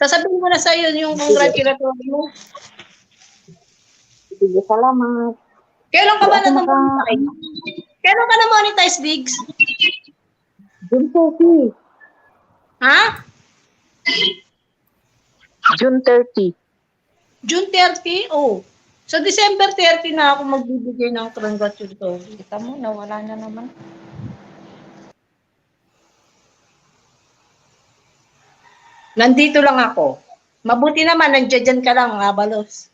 Sasabihin mo na sa'yo yung congratulatory mo. Sige, salamat. Kailan ka ba na-monetize? Kailan ka na-monetize, Biggs? June 30. Ha? June 30. June 30? Oh. So, December 30 na ako magbibigay ng congratulatory. Kita mo, nawala na naman. Nandito lang ako. Mabuti naman, nandiyan ka lang, Abalos.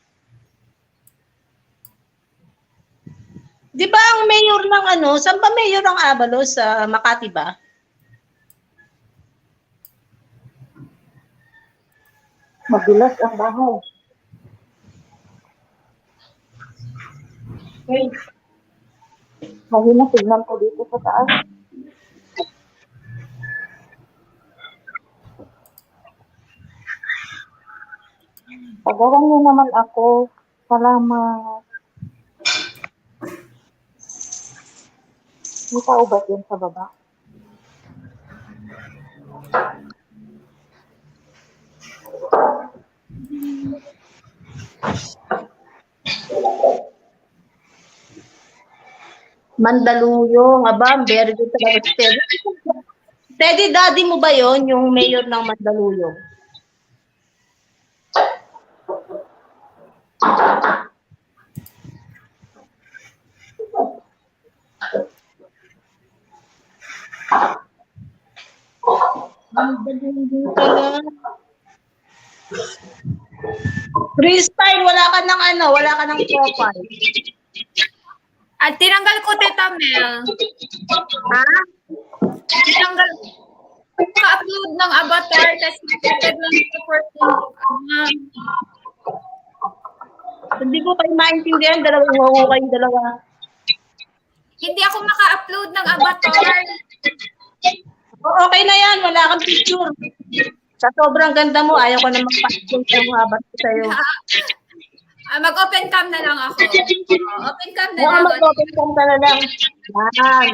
Di ba ang mayor ng ano, saan ba mayor ang Abalos? Sa Makati ba? Mabilas ang bahay. Wait. Mahina signal ko dito sa taas. Pagawan niyo naman ako. Salamat. May tao ba dyan sa baba? Mandaluyong, aba, very good talaga si Teddy. Teddy, daddy mo ba yon yung mayor ng Mandaluyong? Mandaluyong talaga. Freestyle, wala ka ng ano, wala ka ng profile. At tinanggal ko, Tita Mel. Ha? Tinanggal ka-upload ng avatar kasi upload lang ito for Hindi ko kayo maintindihan, dalawang wawo kayo, dalawa. hindi ako maka-upload ng avatar. Okay na yan, wala kang picture. Sa sobrang ganda mo, ayaw ko na magpa-picture ng habat ko sa'yo. Mag-open cam na lang ako. Open cam na Oo, lang. mag-open cam ka na lang. Yan.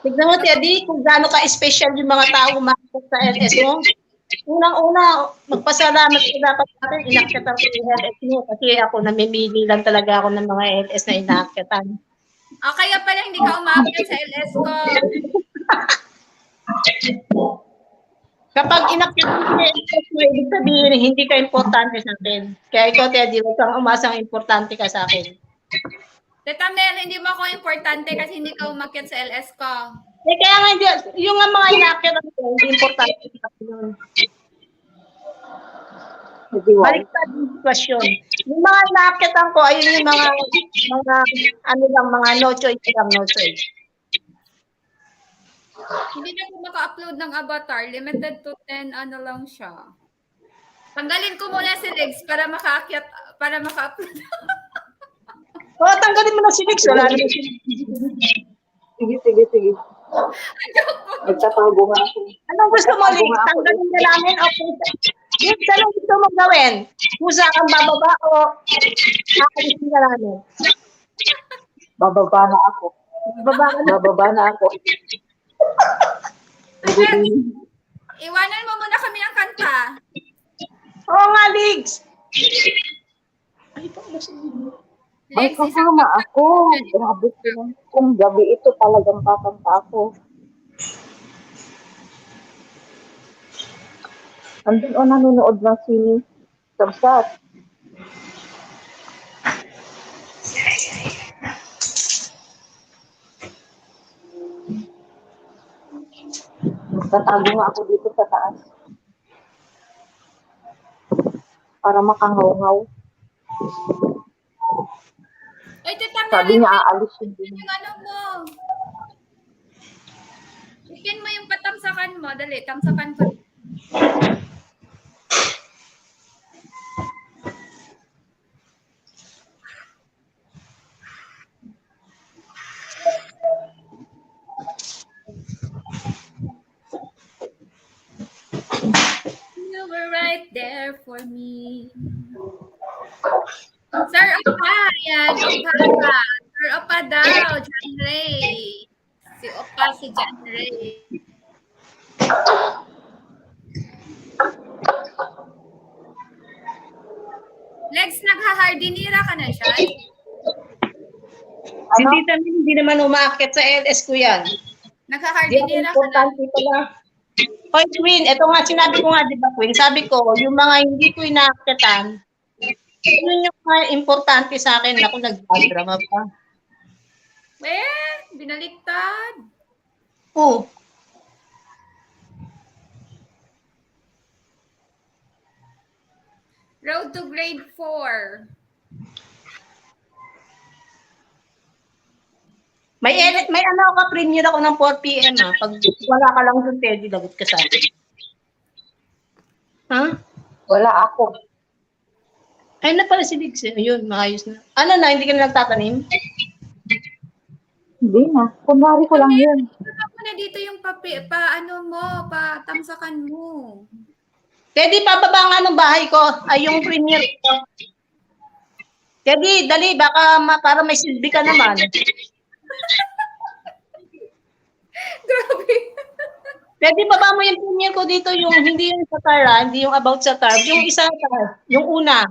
Tignan mo, Teddy, kung gaano ka-special yung mga tao umakit sa LS mo. Unang-una, magpasalamat ko dapat natin, inakyatan ko yung LS mo kasi ako, namimili lang talaga ako ng mga LS na inakyatan. Kaya pala hindi ka umakyat sa LS ko. Kapag inakyatan ko yung LS mo, ibig sabihin, hindi ka importante sa akin. Kaya ikaw, Teddy, huwag kang umasang importante ka sa akin. Tita Mel, hindi mo ako importante kasi hindi ka umakyat sa LS ko. Kaya nga, hindi, yung nga mga inakyatan ko, hindi importante sa akin yun. Baliktad yung sitwasyon. Yung mga inakyatan ko, ayun yung mga ano lang, mga no choice lang, no choice. Hindi na ako maka-upload ng avatar. Limited to 10, ano lang siya. Tanggalin ko muna si Legs para maka-upload. O, tanggalin mo na si Lex. Wala naman si Sige. Nagtatago nga ako. Anong gusto mo, Lex? Tanggalin na namin o pusa? Lex, anong gusto mo gawin? Pusa kang bababa o kakalisin na namin? Bababa na ako. Bababa na ako. Iwanan mo muna kami ng kanta. Oo nga, Lex. Ay, kasama ako. Grabe ko. Kung gabi ito, talagang kakanta ako. Andun o nanonood ng sini. Sabsat. Nagtatago nga ako dito sa taas. Para makangaw-ngaw. Ay, Tita Mel, Sabi niya, aalis yun din. yung ano mo. Ikin mo yung patamsakan mo. Dali, tamsakan ko. You were right there for me. Sir Opa, yan. Opa. Sir Opa daw, John Ray. Si Opa, si John Ray. Legs, nagha-hardinira ka na siya? Si Tita Mel, hindi naman umaakit sa LS ko yan. Di Nagha-hardinira ka na. importante pala. Hoy, Queen, ito nga, sinabi ko nga, di ba, Queen? Sabi ko, yung mga hindi ko inaakyatan, yun yung mga importante sa akin. Ako, nagbadrama pa. Binaliktad. Oo. Road to grade 4. May ano ka, premiere ako ng 4 p.m. ha. Pag wala ka lang dun, Teddy, lagot ka sa akin. Ha? Wala ako. Ayun na pala si Diggs. Ayun, maayos na. Ano na, hindi ka na nagtatanim? Hindi na. Kunwari ko lang yun. Ano mo na dito yung patamsakan mo. Teddy, pababa nga ng bahay ko. Ay, yung premiere ko. Teddy, dali, baka para may silbi ka naman. Grabe. Teddy, baba mo yung premiere ko dito, yung hindi yung sa TAR, hindi yung about sa TAR. Yung isa sa TAR, yung una.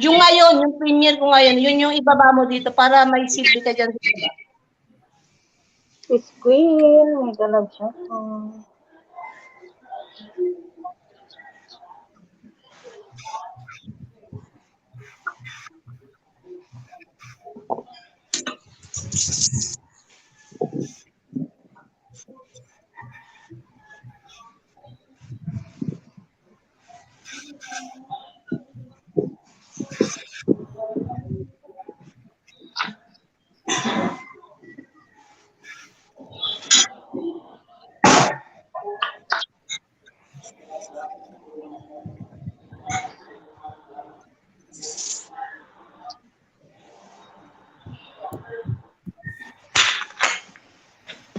Yung ngayon, yung premiere ko ngayon, yun yung ibaba mo dito para may silbi ka dyan. Miss Queen, may galag siya.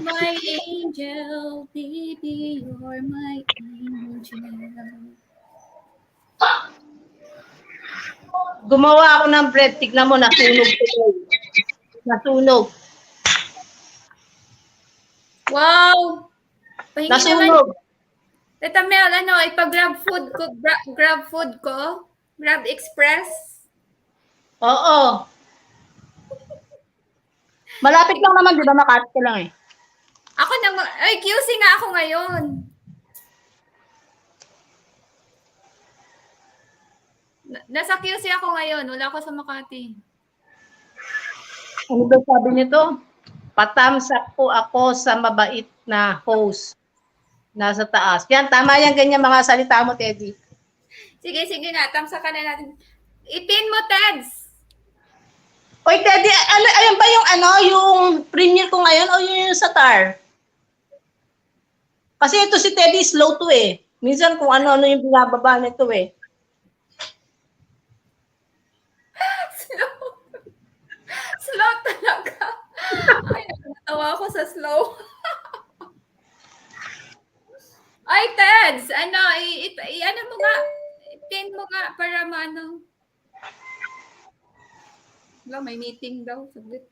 my angel, baby, you're my angel. Gumawa ako ng bread. Tignan mo, nasunog tuloy. Nasunog. Wow! Pahingi naman. Nasunog. Tita Mel, ano, ipag-grab food ko, grab food ko? Grab Express? Oo. Malapit lang naman, di ba? Makati ka lang eh. Ako nang, ay, QC nga ako ngayon. Nasa QC ako ngayon, wala ako sa Makati. Ano ba sabi nito? Patamsak po ako sa mabait na host. Nasa taas. Yan, tama yan, ganyan mga salita mo, Teddy. Sige na, tamsa ka na natin. Ipin mo, Teds. Oy, Teddy, ayun ba yung premiere ko ngayon o yung sa TAR? Kasi ito si Teddy slow to eh. Minsan kung ano yung binababa nito eh. Slow talaga. Ay, nakatawa ako sa slow. Ay, Teds, ano, ano mo nga, pin mo nga para maano. Wala, may meeting daw. Sabit.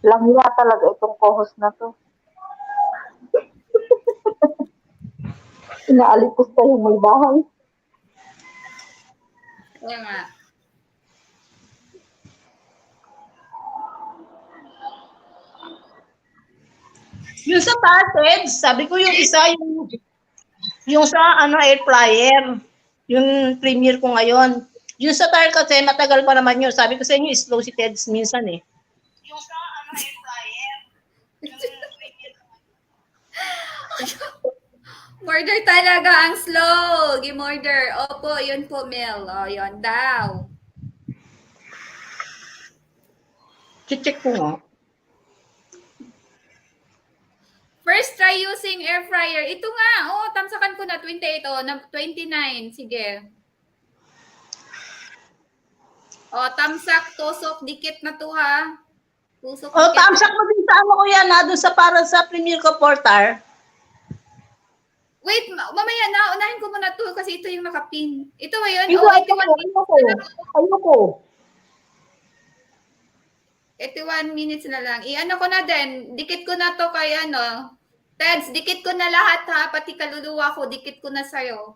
Langya talaga itong co-host na to. Inaalipos tayo may bahay. Kaya nga. Yung sa package, sabi ko yung isa, yung sa air fryer, yung premiere ko ngayon. Yung sa TAR kasi, matagal pa naman yun. Sabi ko sa inyo, slow si Teds minsan eh. Yung sa air fryer, yung premiere ko Murder talaga ang slow. Gimorder. Opo, yun po, Mel. O, yun daw. check ko nga. First, try using air fryer. Ito nga, tamsakan ko na 28, na 29. Sige. Tamsak, tusok, dikit na to ha. Tusok, dikit. Tamsak mo din sa ano ko yan ha, doon sa para sa premiere ko, Portar. Wait, mamaya na, unahin ko muna to kasi ito yung nakapin. Ito ba yun? Ayoko. 81 minutes na lang. I-ano ko na din. Dikit ko na to kay Teds, dikit ko na lahat ha. Pati kaluluwa ko, dikit ko na sa'yo.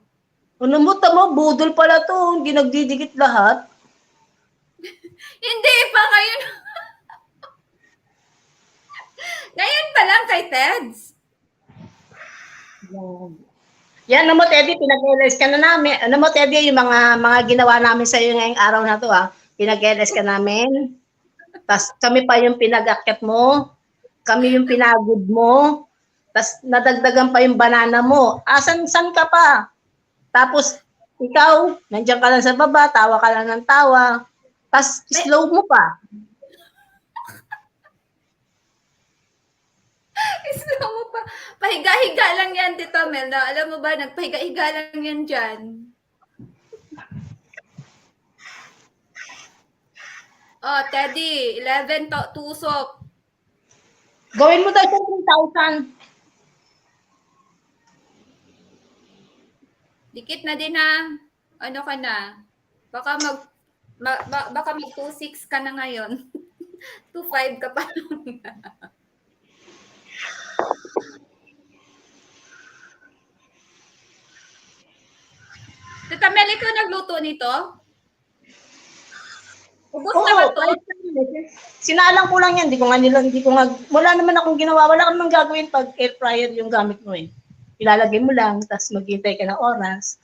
Ano mo, budol pala to. Hindi nagdidikit lahat. Hindi pa ngayon. Ngayon pa lang kay Teds. Yan, ano mo, Teddy, pinag-LS ka na namin. Ano mo, Teddy, yung mga ginawa namin sa iyo ngayong araw na to, ha? Pinag-LS ka namin. Tapos kami pa yung pinag-akyat mo. Kami yung pinagod mo. Tapos nadagdagan pa yung banana mo. San ka pa? Tapos ikaw, nandiyan ka lang sa baba, tawa ka lang ng tawa. Tapos slow mo pa. Slow mo pa. Pahiga-higa lang yan, Tito Mel. Na, alam mo ba, nagpahiga-higa lang yan dyan. Teddy, 11 tusok. Gawin mo daw siya 3,000. Dikit na din ha. Ano ka na? Baka baka mag 2.6 ka na ngayon. 2.5 ka pa lang. Tita Mel, ikaw nagluto nito? Ubus na ba to? Sinalang ko lang yan. Wala naman akong ginawa. Wala kang gagawin pag air fryer yung gamit mo eh. Ilalagay mo lang, tapos maghintay ka ng oras.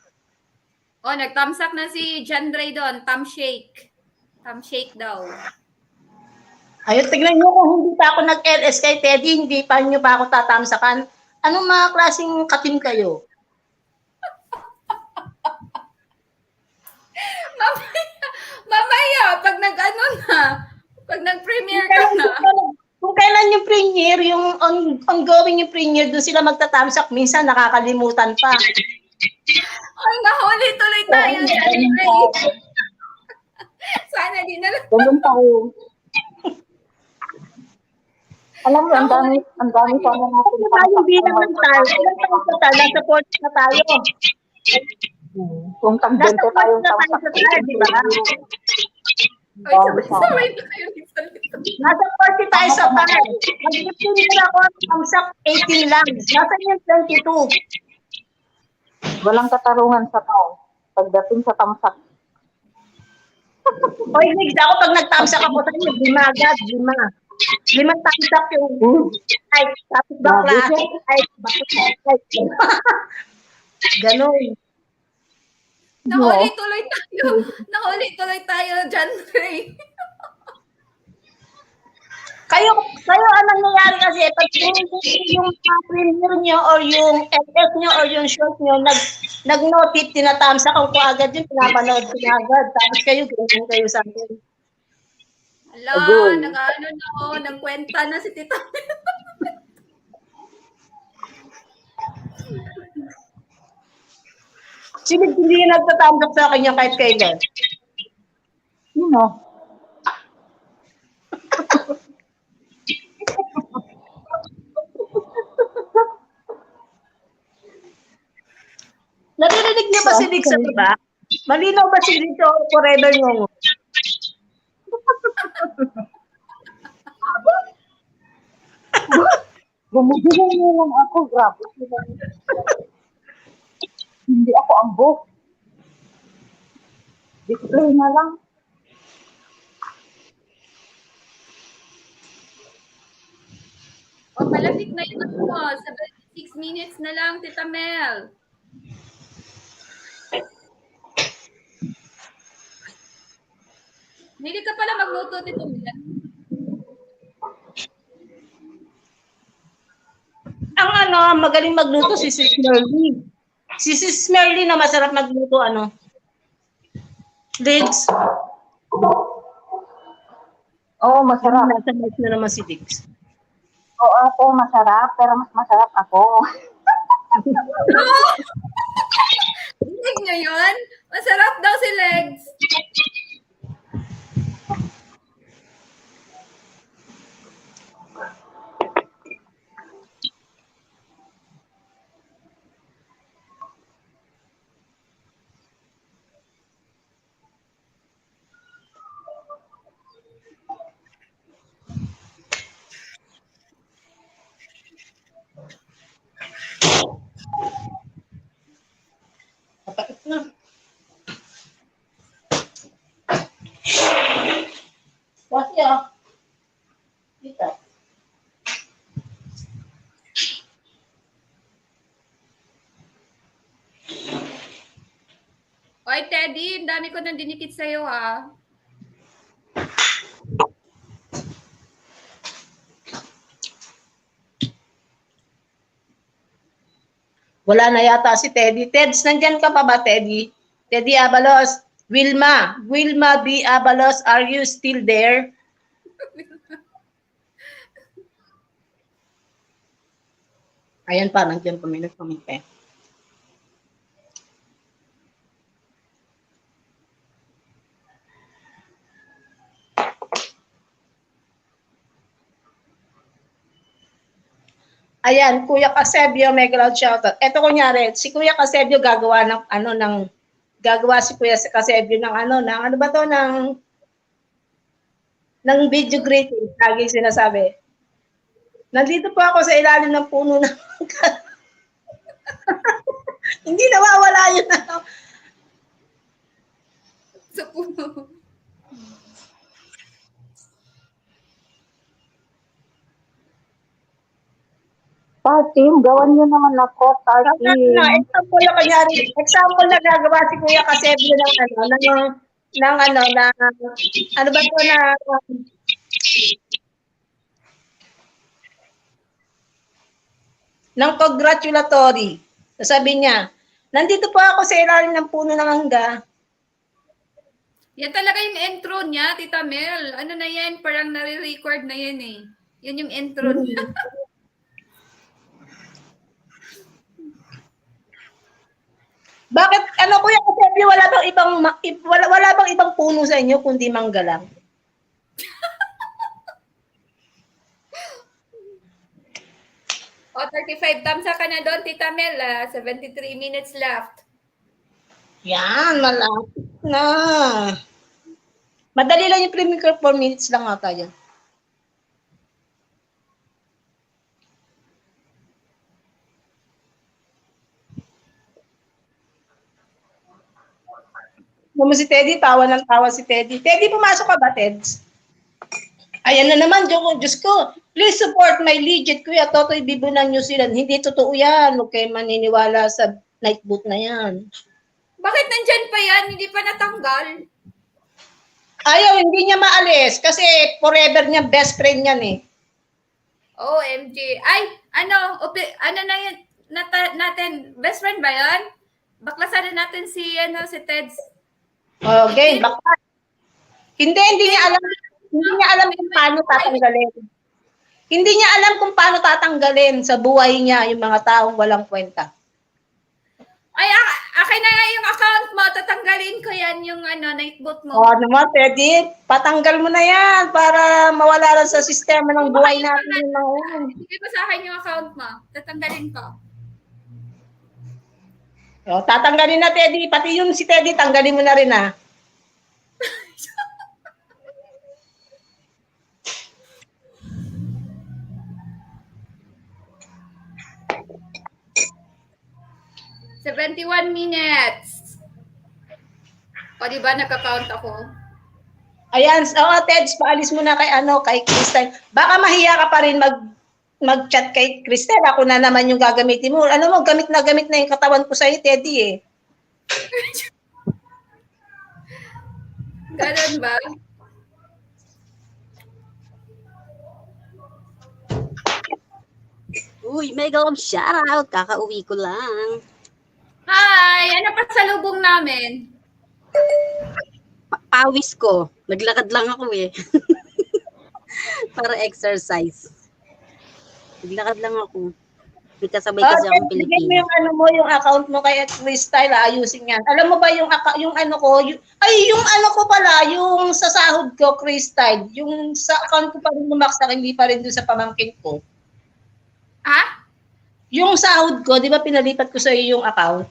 Nagtamsak na si John Ray doon. Tamshake. Tamshake daw. Ayun, tignan nyo kung hindi pa ako nag-LS kay Teddy, hindi pa nyo pa ako tatamsakan. Anong mga klaseng katim kayo? Mamaya, pag nag-premiere ka na. Kung kailan yung premiere, yung ongoing yung premiere, doon sila magtatamsak. Minsan nakakalimutan pa. Ay, nahuli tuloy tayo. Sana di na lang. Ganun tayo. Alam mo, ang dami sana natin. Kung tayo bilang ng tayo, ilang taon sa tayo, nasa 40 na tayo. Kung Nasa tangente 40 tayong na tayo sa tayo, di ba? Ay, sabay na kayo nagsalita. Nasa 40 tayo sa tayo. Mag-15 ako, tamsak 18 lang. Nasa yung 22. Walang katarungan sa tao. Pagdating sa tamsak. Hoy, Nigs, ako pag nagtamsak ako sa inyo, 5 agad, 5. 5 tamsak yung ay, tapos bakla, ay, bakla, Ganon. Nahuli tuloy tayo. Nahuli tuloy tayo, John Ray. Kayo anong nangyayari kasi pag yung premiere nyo or yung FS nyo or yung short nyo nag-notif, tinatamsak ko agad yun, pinapanood ko agad. Tapos kayo, ganyan kayo sa akin. Ala, nag-ano na ako, nagkwenta na si Tita. Sino hindi yung nagtatamsak sa akin yung kahit kailan? Sino? Naririnig niyo ba si Nick sa baba? Malinaw ba si Nick o forever ngongo? Gumugulan niyo lang ako. Grabe. Hindi ako ambo. Display na lang. O, malapit na yun ako. 76 minutes na lang, Tita Mel. Hindi ka pala magluto, Tita Mel. Ang magaling magluto si Sis Merly. Si Sis Merly na masarap magluto, Diggs. Oo, masarap. Nasa mic na naman si Diggs. Oo, ate, masarap. Pero mas masarap ako. Leg niyo yun? Masarap daw si Legs. Kapait na. Kasi Dito. Oy, Teddy, ang dami ko nang dinikit sa'yo, ha? Wala na yata si Teddy. Teds, nandyan ka pa ba, Teddy? Teddy Abalos. Wilma B. Abalos, are you still there? Ayan pa, nandiyan pa, may nag-comment pa. Ayan, Kuya Casebio, mega loud shoutout. Ito kunyari, si Kuya Casebio gagawa ng gagawa si Kuya Casebio ng ano ba to, ng video greeting, lagi sinasabi. Nandito po ako sa ilalim ng puno ng hindi nawawala yun. Sa puno. Tartim, gawan niyo naman ako, Tartim. Example na gagawa si Kuya Casebio ng ano ba to ng congratulatory. Sabi niya, nandito po ako sa ilalim ng puno ng mangga. Yan talaga yung intro niya, Tita Mel. Ano na yan? Parang nare-record na yan, eh. Yun yung intro niya. Bakit, ano Kuya Pepe, wala bang ibang puno sa inyo kundi mangga lang? O, 35 thumbs up ka na doon, Tita Mel. 73 minutes left. Yan, malapit na. Madali lang yung premiere 4 minutes lang ata yan. Mo si Teddy, tawa ng tawa si Teddy. Teddy, pumasok ka ba, Teds? Ayan na naman, Diyos ko. Please support my legit Kuya Totoy Bibo ng New Zealand. Hindi totoo yan. Huwag kayo maniniwala sa night boot na yan. Bakit nandyan pa yan? Hindi pa natanggal? Ayaw, hindi niya maalis. Kasi forever niya, best friend niyan eh. OMG. Ay, ano na yun? Natin, best friend ba yan? Baklasan na natin si Teds. Okay, baka. Hindi niya alam. Hindi niya alam kung paano tatanggalin. Hindi niya alam kung paano tatanggalin sa buhay niya yung mga taong walang kwenta. Ay, akin na nga yung account mo. Tatanggalin ko yan yung nightbot mo. O naman, Teddy, patanggal mo na yan para mawala lang sa sistema ng buhay natin. Ibigay mo sa akin yung account mo. Tatanggalin ko. O, tatanggalin na, Teddy. Pati yung si Teddy, tanggalin mo na rin, ha? $71 minutes. O, di ba nagka-count ako? Ayan, Teds, paalis mo na kay Crystal. Baka mahiya ka pa rin mag-chat kay Crystal. Ako na naman yung gagamitin mo. Ano mo, gamit na yung katawan ko sa'yo, Teddy, eh. Ganun ba? Uy, mega love shoutout. Kakauwi ko lang. Hi! Ano pa sa lubong namin? Pawis ko. Naglakad lang ako eh. Para exercise. Naglakad lang ako. May kasabay kasi akong Bigyan mo Pilipino. yung account mo kay Crystal, ayusin yan. Alam mo ba yung sa sahod ko, Crystal, yung sa account ko pa rin bumaksak, hindi pa rin doon sa pamangkin ko. Ha? Yung sahod ko, di ba pinalipat ko sa iyo yung account?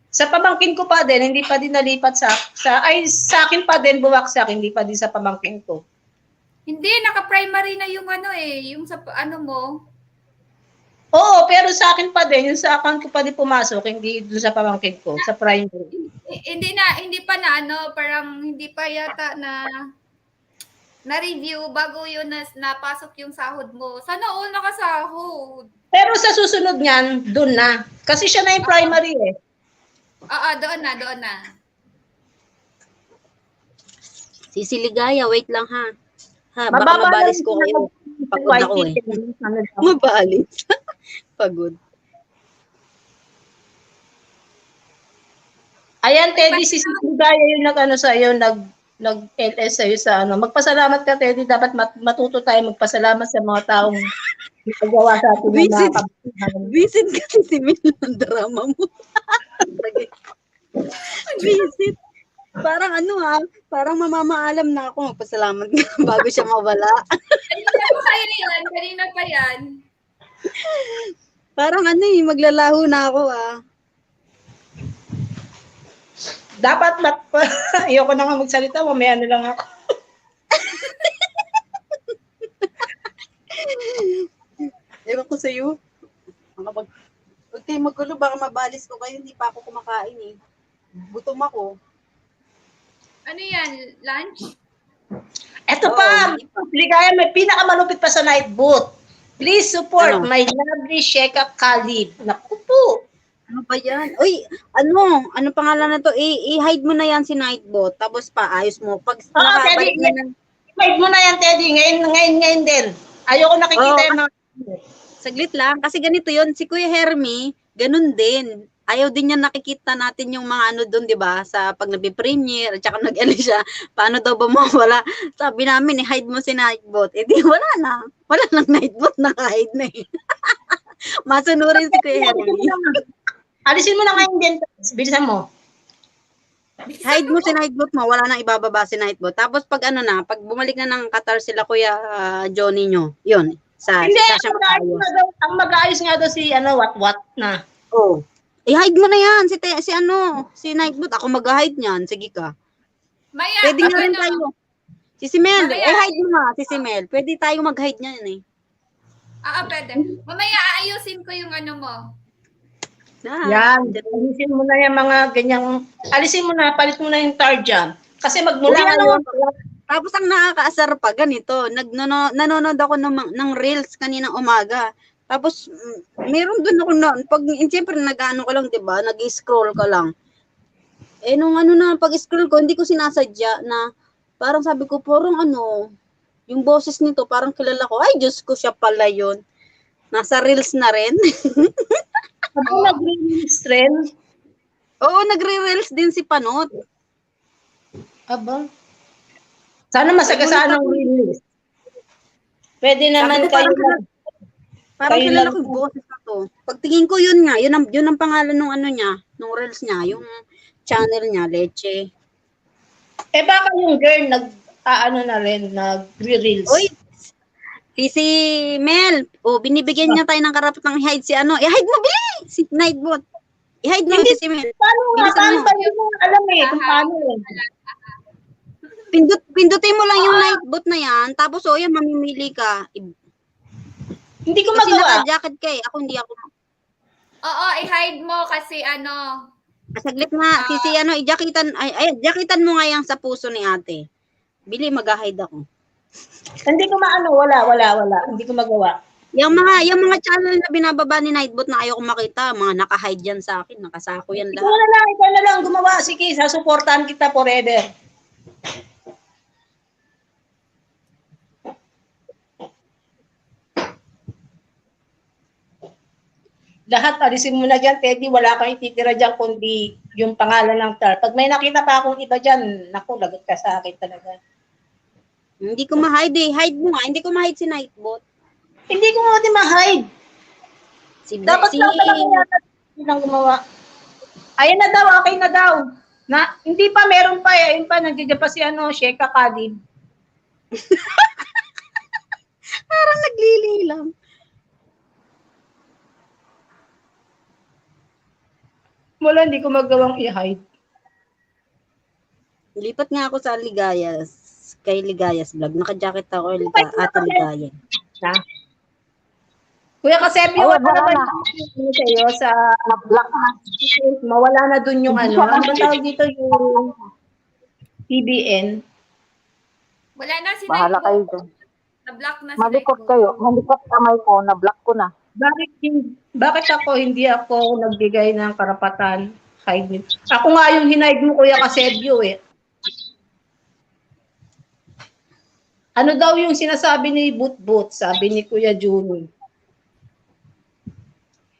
Sa pamangkin ko pa din, hindi pa din nalipat sa akin pa din bumaksak, hindi pa din sa pamangkin ko. Hindi, naka-primary na yung yung sa mo. Oo, pero sa akin pa din, yung sa account ko pa din pumasok, hindi doon sa pamangkin ko, sa primary. Hindi pa parang hindi pa yata na-review bago yun napasok yung sahod mo. Sana all nakasahod. Pero sa susunod niyan, doon na. Kasi siya na yung primary eh. Oo, doon na. Sisiligaya, wait lang ha. Baka Mababa mabalis lang ko yung kayo. Pagod ako eh. Mabalis. Pagod. Ayan, Teddy, si Sisigaya yung nag-LS sa'yo sa Magpasalamat ka, Teddy. Dapat matuto tayo magpasalamat sa mga taong nagawa sa atin. Visit kasi si Mel ng drama mo. Visit. Parang parang mamamaalam na ako. Magpasalamat ka bago siya mawala. Kanina pa yan. Parang maglalaho na ako Dapat, ayoko na nga magsalita, mamaya na lang ako. Ewan ko sa'yo. Huwag kayo magulo, baka mabalis ko kayo, hindi pa ako kumakain eh. Gutom ako. Ano yan? Lunch? Eto pa, Ligaya, may pinakamalupit pa sa night boot. Please support my lovely Sheka Khalib. Naku po. Ano ba yan? Uy, ano pangalan na to? I-hide mo na yan si Nightbot, tapos paayos mo. Pag nakabalik na ng... I-hide mo na yan, Teddy. Ngayon din. Ayoko nakikita yung mga... Saglit lang, kasi ganito yon si Kuya Hermie, ganun din. ayaw din niya nakikita natin yung mga ano doon, di ba? Sa pag nagbe-premiere, at saka nag-ano siya, paano daw ba mawala? Sabi namin, hide mo si Nightbot. Eh di, wala na. Wala nang Nightbot, naka-hide na eh. Masunurin si Kuya Hermie. Alisin mo na ngayon din. Bilisan mo. Hide mo si Nightbot mo, wala nang ibababa si Nightbot. Tapos pag ano na, pag bumalik na ng Qatar sila Kuya Johnny nyo, yun, sa Hindi, Sasha Macayo. ang mag-aayos nga daw si what na. Oh. I-hide mo na yan, si Nightbot. Ako mag-hide niyan, sige ka. Maya, Pwede nga rin tayo. Si Simel, Mamaya. hide mo nga, si Simel. Pwede tayo mag-hide niyan eh. Pwede. Mamaya aayusin ko yung ano mo. Yan. Alisin mo na yung mga ganyang, alisin mo na, palit mo na yung tar dyan. Kasi magmula Uy, ngayon, Tapos ang nakakaasar pa, ganito, nanonood ako ng reels kaninang umaga. Tapos, meron doon ako siyempre nag-ano ko lang, diba? Nag-scroll ka lang. Eh, nung pag-scroll ko, hindi ko sinasadya na, parang sabi ko, parang yung boses nito, parang kilala ko, ay, Diyos ko, siya pala yun. Nasa reels na rin. ako nag-release trend. Oo, nagre-reels din si Panot. Aba. Sana masagasaan ng release. Pwede naman Sabi ko, kayo. Parang Kayo kilala lang- ko yung boses na to. Pagtingin ko yun nga, yun ang pangalan nung niya, nung reels niya, yung channel niya, Leche. Eh baka yung girl na rin, nag-reels. Uy, si Mel, binibigyan niya tayo ng karapatang i-hide si i-hide mo, bili! Si Nightbot. I-hide mo si Mel. Paano nga? Bilisan Paano mo. pa yun? Alam kung paano eh. Pindutin mo lang yung Nightbot na yan, tapos yan, mamimili ka. Hindi ko Kasi magawa. naka-jacket ka eh. Ako hindi ako. Oo, i-hide mo kasi Saglit nga, i-jacketan mo nga yan sa puso ni ate. Bili, mag-hide ako. Hindi ko wala. Hindi ko magawa. Yung mga channel na binababa ni Nightbot na ayaw ko makita, mga naka-hide yan sa akin, nakasako yan Ikaw lahat. na lang gumawa. Sige, sasuportahan kita forever. Lahat, alisin mo na dyan, Teddy. Wala kang ititira dyan kundi yung pangalan ng tar. Pag may nakita pa akong iba dyan, naku, lagot ka sa akin talaga. Hindi ko ma-hide eh. Hide mo nga, hindi ko ma-hide si Nightbot. Hindi ko nga din ma-hide. Dapat lang talaga yata lang gumawa. Ayan na daw, okay na daw. Hindi pa, meron pa eh. Ayun pa, nandiyan pa si Sheka Khalid. Parang naglililam. Wala, hindi ko magawang i-hide. Lipat nga ako sa Ligayas. Kay Ligayas vlog. Naka-jacket ako kay Ate Ligayas. Ha? Kuya Kasepio, Ay, ano wala ba na. yung sa'yo sa Black na. mawala na dun yung ano ba tawag dito yung PBN? wala na si Bahala Nightbot. kayo dyan. Na-block na si Malikot Nightbot. kayo. Malikot kamay ko. Na-block ko na. Bakit hindi ako nagbigay ng karapatan? Hide. Ako nga yung hinide mo, Kuya Kasebio eh. Ano daw yung sinasabi ni Boot? Sabi ni Kuya Juni.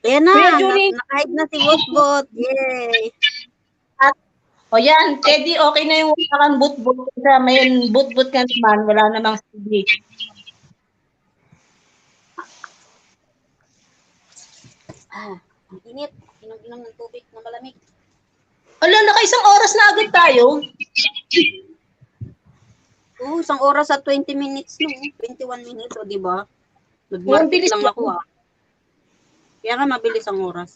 Ayan na, Kuya Julie. naka-hide na si Bot. Yay! O yan, Teddy, okay na yung wala kang Boot. Kasi may Boot ka naman, wala namang CD. Ang init. Inom-inom ng tubig na malamig. Ala, naka-isang oras na agad tayo. Oo, 1 oras at 20 minutes no. 21 minutes, o diba? Ang Nag-market bilis lang lang. ako Kaya nga mabilis ang oras.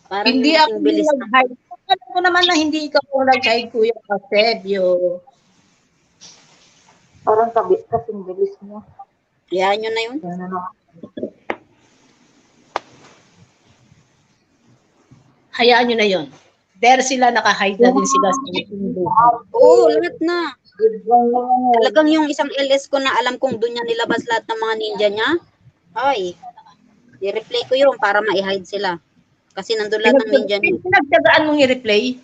Parang Hindi ako bilis na. nag-hide. Alam ko naman na hindi ikaw ang nag-hide, Kuya Kasebio. Parang kasing bilis mo. Kaya nyo na yun. Yan na. Hayaan nyo na yon. There sila, naka-hide na din sila sa Nintendo. Oo, lahat na. Talagang yung isang LS ko na alam kong doon niya nilabas lahat ng mga ninja niya. Ay, i-replay ko yun para ma-hide sila. Kasi nandun lahat ng ninja niya. Pinagtyagaan mong i-replay?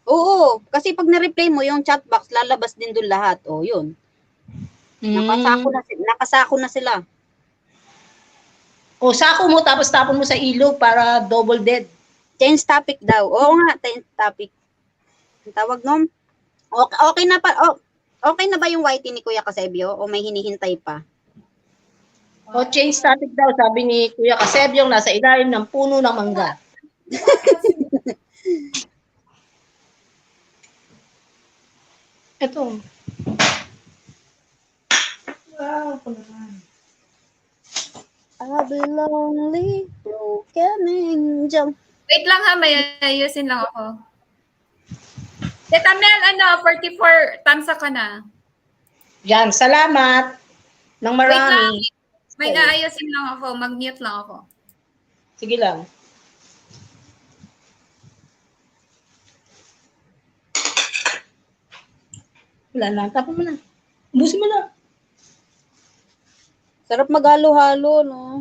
Oo, kasi pag na-replay mo yung chat box, lalabas din doon lahat. O, yun. Nakasako na sila. O, sako mo tapos tapon mo sa ilog para double dead. Change topic daw. Oo nga, change topic. Ang tawag nun. Okay na pa. Okay na ba yung whitey ni Kuya Kasebio o may hinihintay pa? O change topic daw, sabi ni Kuya Kasebyong nasa ilalim ng puno ng mangga. Ito. Wow, I'll be lonely, broken angel. Wait lang ha, may ayusin lang ako. Teta Mel, 44 tansa ka na. Yan, salamat. Ng Wait lang, marami. may aayusin lang ako. Mag-mute lang ako. Sige lang. Wala na, tapon mo na. Ubusin mo na. Sarap maghalo-halo, no?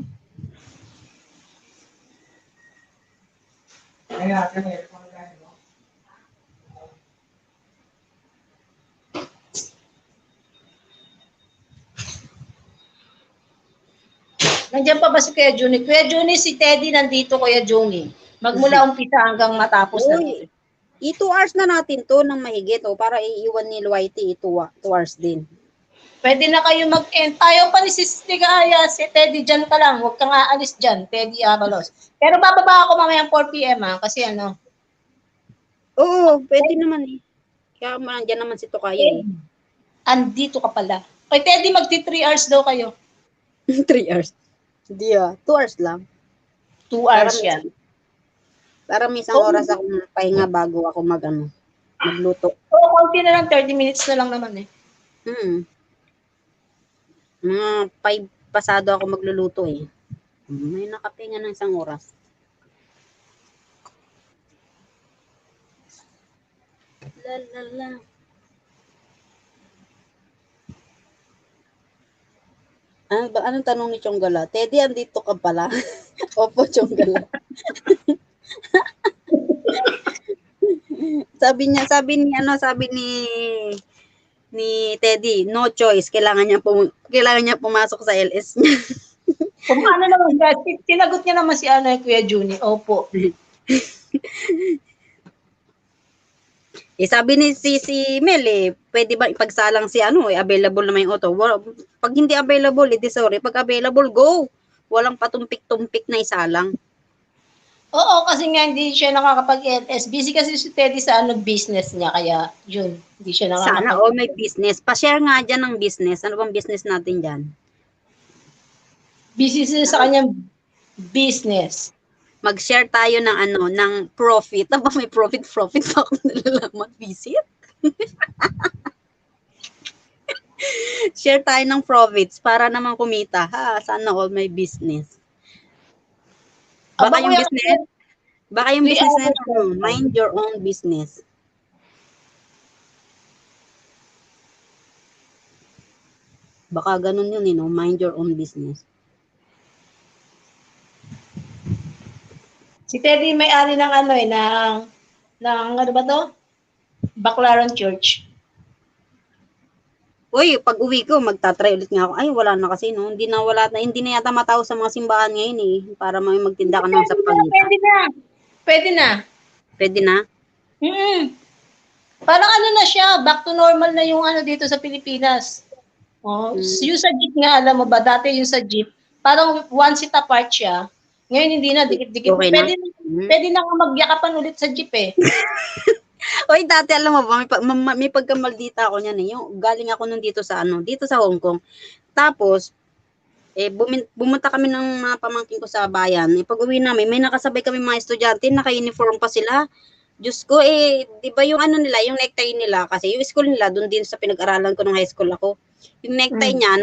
Nandiyan pa ba si Kuya Juni? Kuya Juni, si Teddy nandito, Kuya Juni. Magmula umpisa hanggang matapos na. Uy, 2 hours na natin to ng mahigit, para iiwan ni Whitey 2 hours din. Pwede na kayo mag-end. Ayaw pa ni Sis Tigaya. Si Teddy, dyan ka lang. Huwag kang aalis dyan. Teddy Abalos. Pero bababa ako mamayang 4 p.m. Kasi Oo, pwede naman eh. Kaya nandiyan naman si Tokaya eh. andito ka pala. Kay Teddy, magti 3 hours daw kayo. 3 hours. Hindi 2 hours lang. 2 hours yan. Para may isang oras ako pahinga bago ako magluto. Oo, konti na lang. 30 minutes na lang naman eh. Mga 5 pasado ako magluluto eh. May nakapahinga ng isang oras. La la la. Anong tanong ni Chonggala? Teddy, andito ka pala? Opo, Chonggala. sabi ni Teddy, no choice, kailangan niya pumasok sa LS niya. Kung ano naman, tinagot niya naman si Kuya Juni. Opo. Sabi ni si Mel pwede ba ipagsalang si available naman yung auto. Pag hindi available, sorry. Pag available, go. Walang patumpik-tumpik na isalang. Oo, kasi nga hindi siya nakakapag-LS. Busy kasi si Teddy sa business niya, kaya yun, hindi siya nakakapag- Sana may business. Pa-share nga dyan ng business. Ano bang business natin dyan? Busy siya sa kanyang business. Mag-share tayo ng profit. Aba, may profit pa ako nalalaman. Visit? Share tayo ng profits para naman kumita. Sana all may business. Baka yung business na mind your own business. Baka ganun yun, mind your own business. Si Teddy may-ari ng ano ba to? Baclaran Church. Uy, pag uwi ko, magta-try ulit nga ako. Ay, wala na kasi, no? Hindi na yata matao sa mga simbahan ngayon, para may magtinda ka ng sa pagita. Pwede na? Parang na siya, back to normal na yung dito sa Pilipinas. Yung sa jeep nga, alam mo ba, dati yung sa jeep, parang one seat apart siya. Ngayon hindi na, dikit-dikit. Okay pwede na magyakapan ulit sa jeep eh. Oy, dati alam mo ba, may pagkamaldita ako niyan yung galing ako dito sa Hong Kong. Tapos bumunta kami ng mga pamangkin ko sa bayan. Pag-uwi namin, may nakasabay kami mga estudyante, naka-uniform pa sila. Diyos ko, di ba yung nila, yung necktie nila, kasi yung school nila, doon din sa pinag-aralan ko ng high school ako. Yung necktie niya,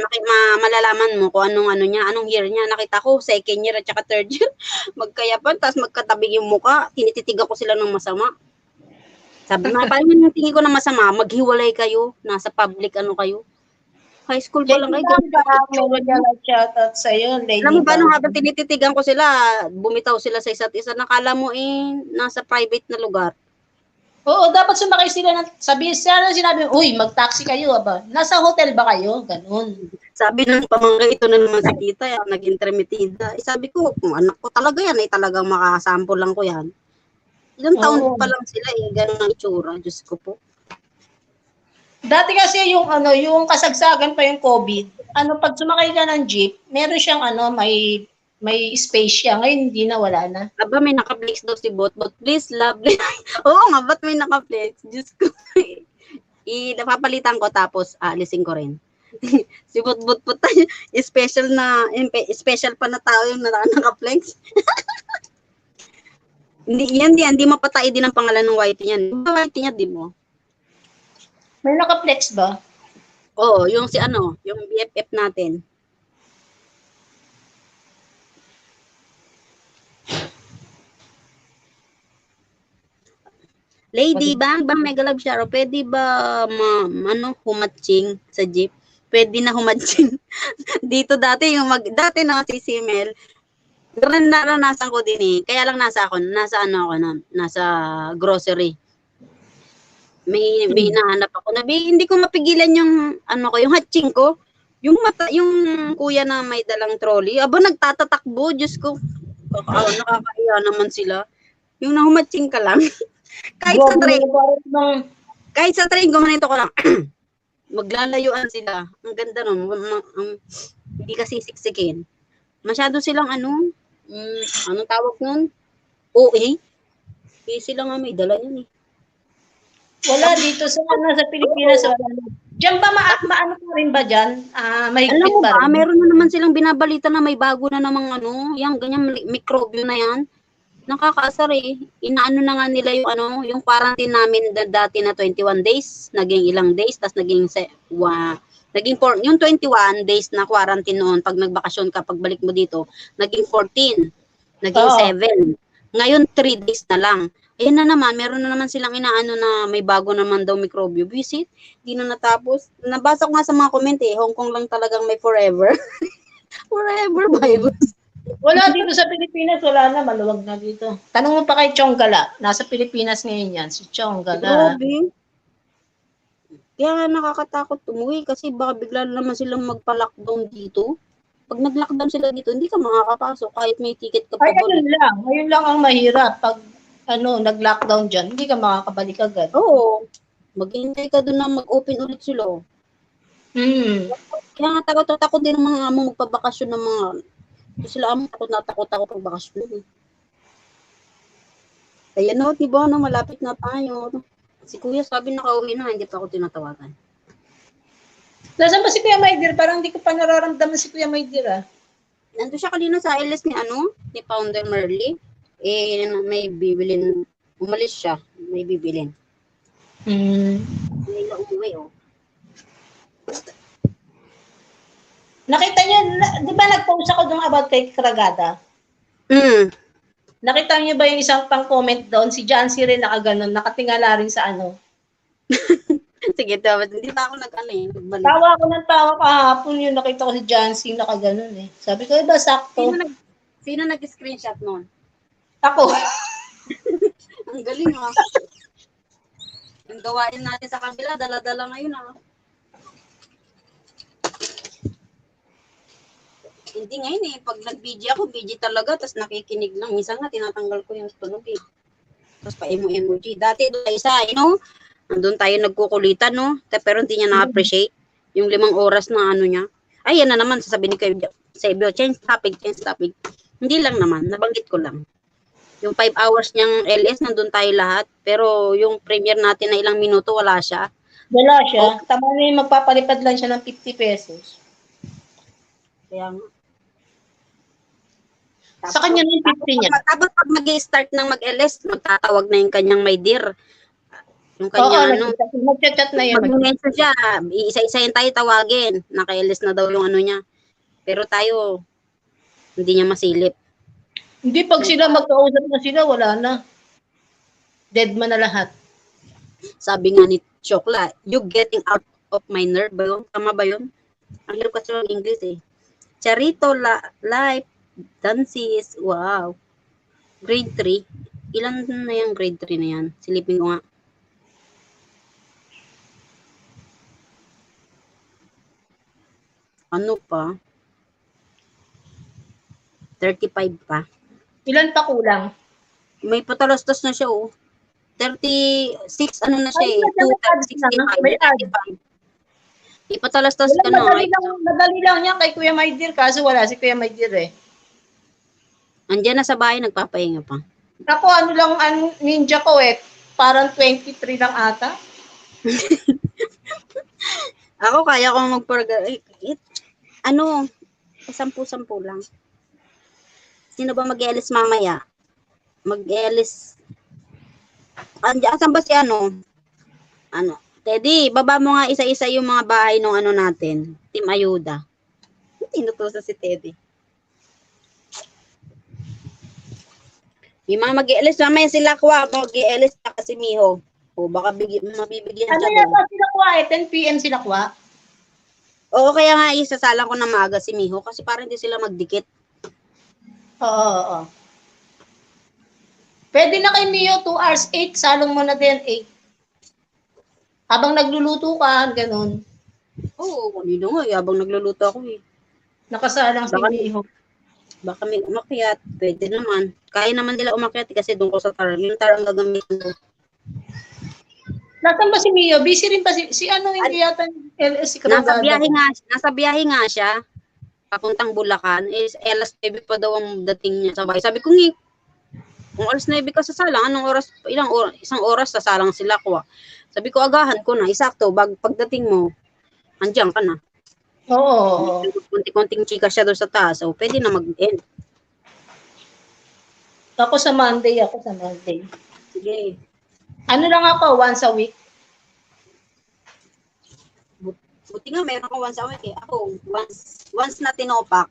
malalaman mo kung anong year niya. Nakita ko, second year at saka third year. Magkayapan, tapos magkatabing yung muka, tinititigan ko sila ng masama. Sabi na, parang yung tingin ko na masama, maghiwalay kayo, nasa public kayo. High school pa lang kayo. Shoutout sa'yo, Lady. Alam mo ba, nung habang tinititigan ko sila, bumitaw sila sa isa't isa, nakala mo nasa private na lugar. Oo, dapat sumakay sila sinabi, uy, mag-taxi kayo, aba. Nasa hotel ba kayo? Ganun. Sabi ng pamangkin, ito na naman si tita, nag-intermitida. Sabi ko, kung anak ko talaga yan, talagang makasample lang ko yan. Ilang taon Oo. pa lang sila eh, ganun ang itsura. Diyos ko po. Dati kasi yung kasagsagan pa yung COVID, pag sumakay ka ng jeep, meron siyang may space siya. Ngayon hindi na, wala na. Aba, may naka-flex daw si Bot. Bot, please, lovely. Oo nga, ba't may naka-flex? Diyos ko. Napapalitan ko tapos aalisin ko rin. Si Bot tayo. Special pa na tao yung naka-flex. Hindi mapatay din ang pangalan ng whitey niyan. Di ba whitey niya, di mo? May naka-flex ba? Oo, yung yung BFF natin. Lady, bang mega love shower, pwede ba humatching sa jeep? Pwede na humatching. Dito dati dati na si Simel, naranasan ko din eh. Kaya lang nasa grocery. May hinahanap ako. Hindi ko mapigilan yung yung hatching ko. Yung kuya na may dalang trolley, aba nagtatatakbo, Diyos ko. Nakakaya naman sila. Yung nahumatching ka lang. Kahit sa train, gumanito ko lang. Maglalayuan sila. Ang ganda nun. Hindi kasi siksikin. Masyado silang anong tawag nun? OA. Kasi sila nga may dala yan eh. Wala dito sa Pilipinas. Wala. Diyan ba maano pa rin ba dyan? Mahigpit Alam mo pa ba, rin. meron na naman silang binabalita na may bago na namang yung ganyan mikrobyo na yan. Nakakaasar eh. Inaano na nga nila yung quarantine namin dati na 21 days, naging ilang days, tapos naging yung 21 days na quarantine noon, pag nagbakasyon ka, pagbalik mo dito, naging 14, naging 7. Ngayon, 3 days na lang. Ayan na naman, meron na naman silang inaano na may bago naman daw mikrobyo. Visit, di na natapos. Nabasa ko nga sa mga comment eh, Hong Kong lang talagang may forever. Forever virus. Wala dito sa Pilipinas, wala na, maluwag na dito. Tanong mo pa kay Chonggala, nasa Pilipinas ngayon yan, si Chonggala. Grabe. Kaya nga nakakatakot umuwi kasi baka bigla na naman silang magpa-lockdown dito. Pag nag-lockdown sila dito, hindi ka makakapasok kahit may ticket ka pa. Ngayon lang ang mahirap. Pag nag-lockdown dyan, hindi ka makakabalik agad. Oo. Maghintay ka doon na mag-open ulit sila. Kaya nga takot din ng mga amo magpabakasyon ng mga sila amo takot pag bakasyon. Kaya diba, malapit na tayo. Si Kuya sabi nakauwi na, hindi pa ako tinatawagan. Nasaan ba si Kuya Maidir? Parang hindi ko pa nararamdaman si Kuya Maidir ah. Nandun siya kanina sa LS ni Founder Merly. May bibilin. Umalis siya. May bibilin. May nauwi oh. Nakita niyo, di ba nag-post ako doon about kay Kragada? Nakita niyo ba yung isang pang-comment doon? Si Jancy rin nakaganon, nakatingala rin sa Sige, hindi pa ako nagbalik. Tawa ako ng tawa kahapon yung nakita ko si Jancy nakaganon eh. Sabi ko, iba sakto. Sino nag-screenshot noon? Ako. Ang galing ah. Yung gawain natin sa kabila, dala-dala ngayon ah. Hindi ngayon eh. Pag nag-BG ako, BG talaga, tapos nakikinig lang. Minsan nga, tinatanggal ko yung tunog eh. Tapos pa-emoji. Dati doon isa, nandun tayo nagkukulitan, no? Pero hindi niya na-appreciate yung 5 oras na niya. Ay, yan na naman, sasabihin ko sa ibyo, change topic. Hindi lang naman, nabanggit ko lang. Yung 5 hours niyang LS, nandun tayo lahat. Pero yung premiere natin na ilang minuto, wala siya. Wala siya. Tama na yung magpapalipad lang siya ng 50 pesos. Kaya nga. Sa kanya yung 50 niya. Tapos pag mag-i-start ng mag-LS, magtatawag na yung kanyang my dear. Yung kanya, mag-chat na yun. Mag-mention siya, isa-isayin tayo tawagin. Naka-LS na daw yung niya. Pero tayo, hindi niya masilip. Hindi, pag sila magkausap na sila, wala na. Dead man na lahat. Sabi nga ni Chokla, you getting out of my nerve ba yun? Tama ba yun? Ang hirap kasi ng English eh. Charito life dances. Wow. Grade 3. Ilan na yung grade 3 na yan? Silipin ko nga. Ano pa? 35 pa. Ilan pa kulang? May patalastas na siya, oh. 36, ano na siya Ay, eh. may ads na, 265. may ads. Ipatalastas ka Wala, na. madali lang yan kay Kuya Maidir, kaso wala si Kuya Maidir eh. Andiyan na sa bahay, nagpapahinga pa. Ako, ano lang, ninja ko eh, parang 23 lang ata. Ako, kaya ko ano, 10-10 lang. Sino ba mag-elis mamaya? Mag-elis. Asan ba si ano? Teddy, baba mo nga isa-isa yung mga bahay ng ano natin. Team Ayuda. Tinutusan si Teddy. Yung mga mag-elis, mamaya sila Kwa, mag-elis na kasi Miho. O baka mabibigyan Ano siya yan ba sila Kwa eh? 10 p.m. sila Kwa? Oo, kaya nga isasalang ko na maaga si Miho kasi parang hindi sila magdikit. Oo. Pwede na kay Mio 2 hours, 8, salong mo na din 8. Habang nagluluto ka, ganun. Oo, kanino nga, habang nagluluto ako eh. Nakasalang si Mio. Baka may umakyat, pwede naman. Kaya naman nila umakyat kasi doon ko sa tar. Yung tar ang gagamitin ko. Nasaan ba si Mio? Busy rin pa si ano, hindi yata LS si Krogada. Nasa biyahe nga siya. Papuntang Bulacan. Alas 9 pa daw ang dating niya sa bahay. Sabi ko kung alas 9 ka sasalang, isang oras sasalang sila ko. Sabi ko, agahan ko na, isakto, pagdating mo, andiyan ka na. Oo. Konting-konting chika siya doon sa taas, so pwede na mag-end. Ako sa Monday. Sige. Ano lang ako, once a week. Buti nga, meron ko once a week eh. Ako, once na tinopak.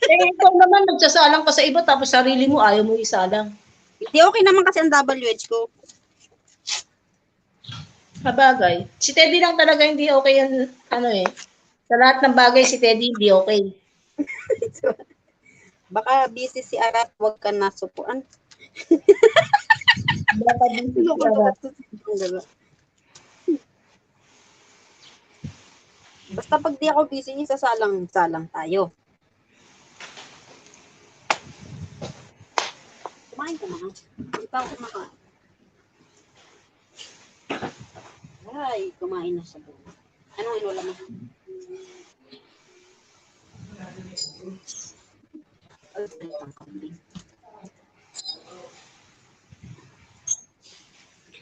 Ikaw naman, nagsasalang ka sa iba, tapos sarili mo, ayaw mo isalang. Hindi, okay naman kasi ang WH ko. Kabagay. Si Teddy lang talaga hindi okay yung, sa lahat ng bagay, si Teddy hindi okay. Baka busy si Arat, huwag ka na supuan. Baka busy si Arat. Basta pag di ako busy, sasalang tayo. Kumain ka na. Hindi pa ako kumakain. Ay, kumain na siya. Anong inulam mo?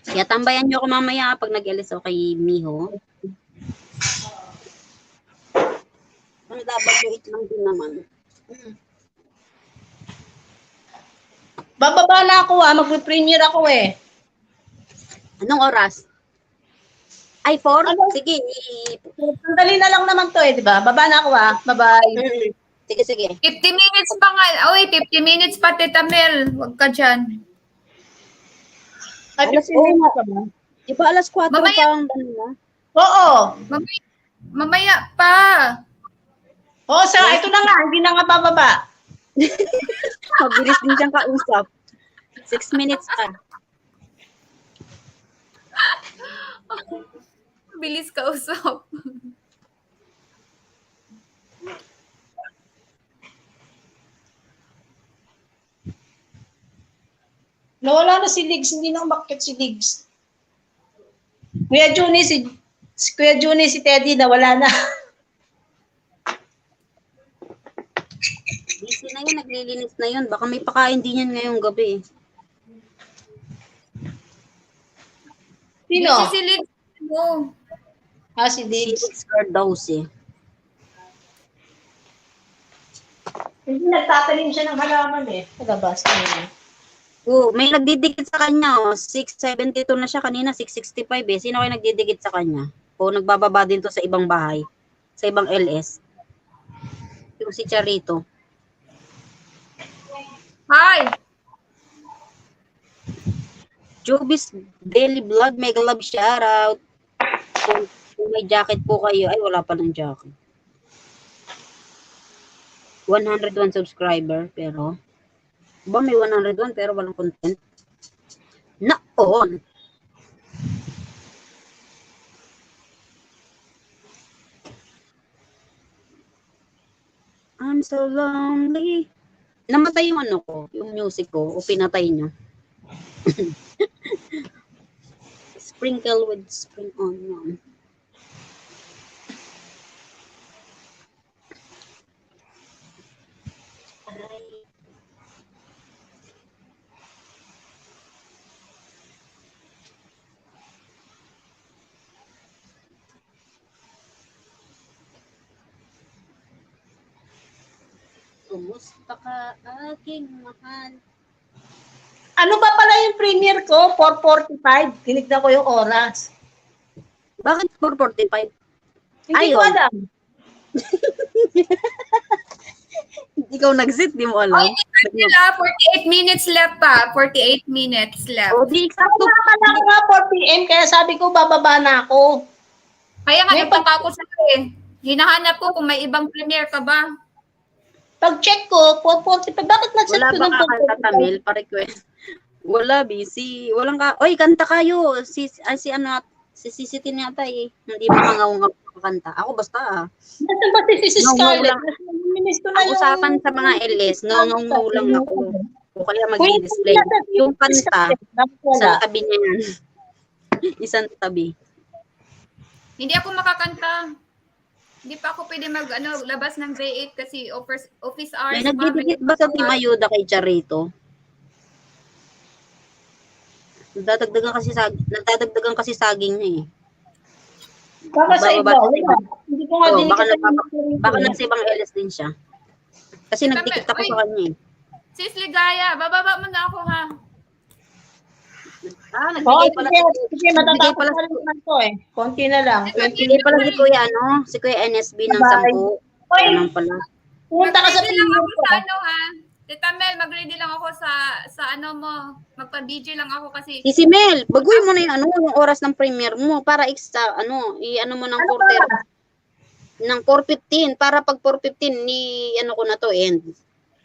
Kaya tambayan niyo ako mamaya pag nag-elis ako kay Miho. Ang WH lang din naman. Bababa na ako mag-premiere ako eh. Anong oras? Ay, 4? Ano? Sige. Sandali na lang naman to eh, di ba? Baba na ako Bye-bye. Sige. 50 minutes pa nga. Uy, 50 minutes pa, Tita Mel. Huwag ka dyan. Ay, Alas 15 minutes pa ba? Di ba alas 4 Mamaya. pa ang kanina? Oo. Mamaya pa. Oo, ito na nga, hindi na nga bababa. Mabilis din siyang kausap. 6 minutes pa. Bilis ka usap. Nawala na si Ligs, hindi na umakyat si Ligs. Kuya Juni, si Teddy, nawala na. Busy na yun, naglilinis na yun. Baka may pakain din yan ngayong gabi. Sino? Busy si Liz. mo. Si Ligs. Six Cardose. Hindi nagtatanim siya ng halaman eh. Palabas niya. Oh, may nagdidikit sa kanya. 672 na siya kanina, 665 eh. Sino kayo nagdidikit sa kanya? O nagbababa din to sa ibang bahay? Sa ibang LS? Yung si Charito. Hi! Jobis Daily Vlog, mega love shoutout. Kung may jacket po kayo, ay wala pa ng jacket. 101 subscriber, pero ba may 101 pero walang content? Naon! I'm so lonely. namatay yung ano ko, yung music ko, o pinatay nyo. Sprinkle with spring onion. Kumusta ka, aking mahal? Ano ba pala yung premiere ko? 4:45. Tinignan ko yung oras. Bakit 4:45? Hindi ko Ayun. alam. Ikaw nag-sit, di mo alam. Ay, sila, 48 minutes left pa. 48 minutes left. O, di eksakto. Nakakala ko nga 4 p.m. kaya sabi ko bababa na ako. Kaya nga, May nagtaka ko sa'yo eh. Hinahanap ko kung may ibang premiere ka ba. Pag-check ko, 4:45. Bakit nag-set Wala ko ba ng kakanta, Tamil? Pa-request. Wala, busy. Walang ka. Oy, kanta kayo. Si Sitin yata eh. Hindi makangaw kakanta. Ako basta ah. Nasaan ba si No, Scarlett? lang. Naminis ko na Ang yung... usapan sa mga LS, no lang ako. O kaya mag-display. Yung kanta, isang tabi niya yan. Isang tabi. Hindi ako makakanta. Hindi pa ako pwede labas ng J8 kasi office hours. May nagdidikit ba sa Team Ayuda kay Charito? Nagdadagdagan kasi saging niya eh. Baka sa iba. Bababa- Wala. Hindi ko nga Oo, din baka nasa ibang LS din siya. Kasi nagdikit ako sa kanya eh. Sis Ligaya, bababa mo na ako ha. Ah, Oo, nagbigay pala. sige, matatapos pala- na rin naman to eh. Konti na lang. Nagbigay pala si Kuya, si Kuya NSB ng Bye. 10. Oy, Ganun pala. pumunta ka sa Mag-ready lang ako premiere ko. sa ha. Tita Mel, mag-ready lang ako sa mo. Magpa-BJ lang ako kasi. Si Mel, baguhin mo na yung oras ng premiere mo para i-ano mo ng Ano quarter ba? ng 4:15 para pag 4:15 ko na to end.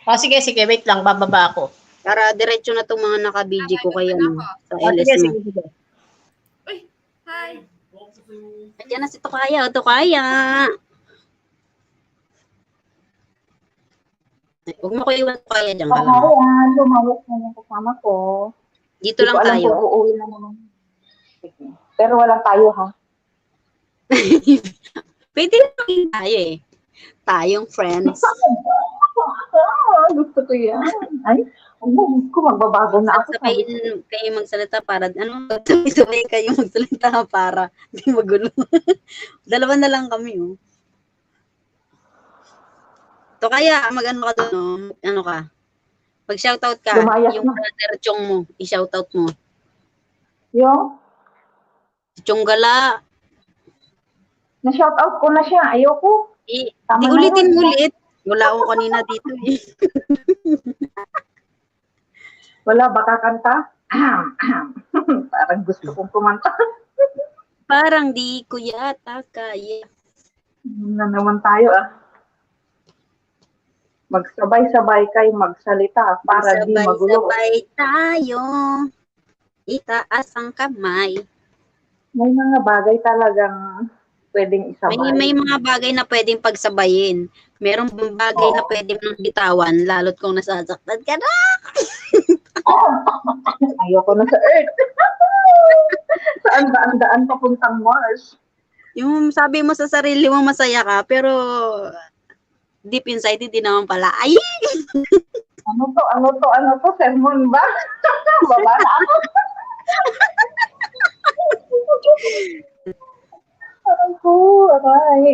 Oh, sige, wait lang, bababa ako. Para diretso na tong mga naka-BJ ko kay sa Oh, LS sige, mo. sige. Uy, hi. Ayan na si Tokaya, Tokaya. Huwag mo ko iwan Tokaya dyan ka lang. Ayan, lumawak na yung kasama ko. Dito lang Hindi ko alam tayo. kung uuwi na naman. Sige. Pero walang tayo ha. Pwede lang tayo eh. Tayong friends. Gusto ko yan. Ay, gusto ko magbabago na ako. Sabihin kayo magsalita para, sabay kayo magsalita para di magulo. Dalawa na lang kami, oh. To kaya, mag-ano ka doon, ano ka? Pag-shoutout ka, Lumayas yung na. brother Chong mo, i-shoutout mo. Yung, Si Chong Gala, na-shout out ko na siya. Ayoko. di Tama na ulitin yun. mo ulit. Wala akong kanina dito eh. Wala ba kakanta? Parang gusto kong kumanta. Parang di ko yata kaya. Na naman tayo ah. Magsabay-sabay kayo magsalita para di magulo. Sabay-sabay tayo. Itaas ang kamay. May mga bagay talagang pwedeng isabay. May mga bagay na pwedeng pagsabayin. Merong bagay na pwedeng nang bitawan, lalo't kung nasasaktan ka na. Ayoko na sa Earth. Saan daan papuntang Mars? Yung sabi mo sa sarili mo masaya ka, pero deep inside, hindi naman pala. Ay! Ano to? Sermon ba? Baba na ako.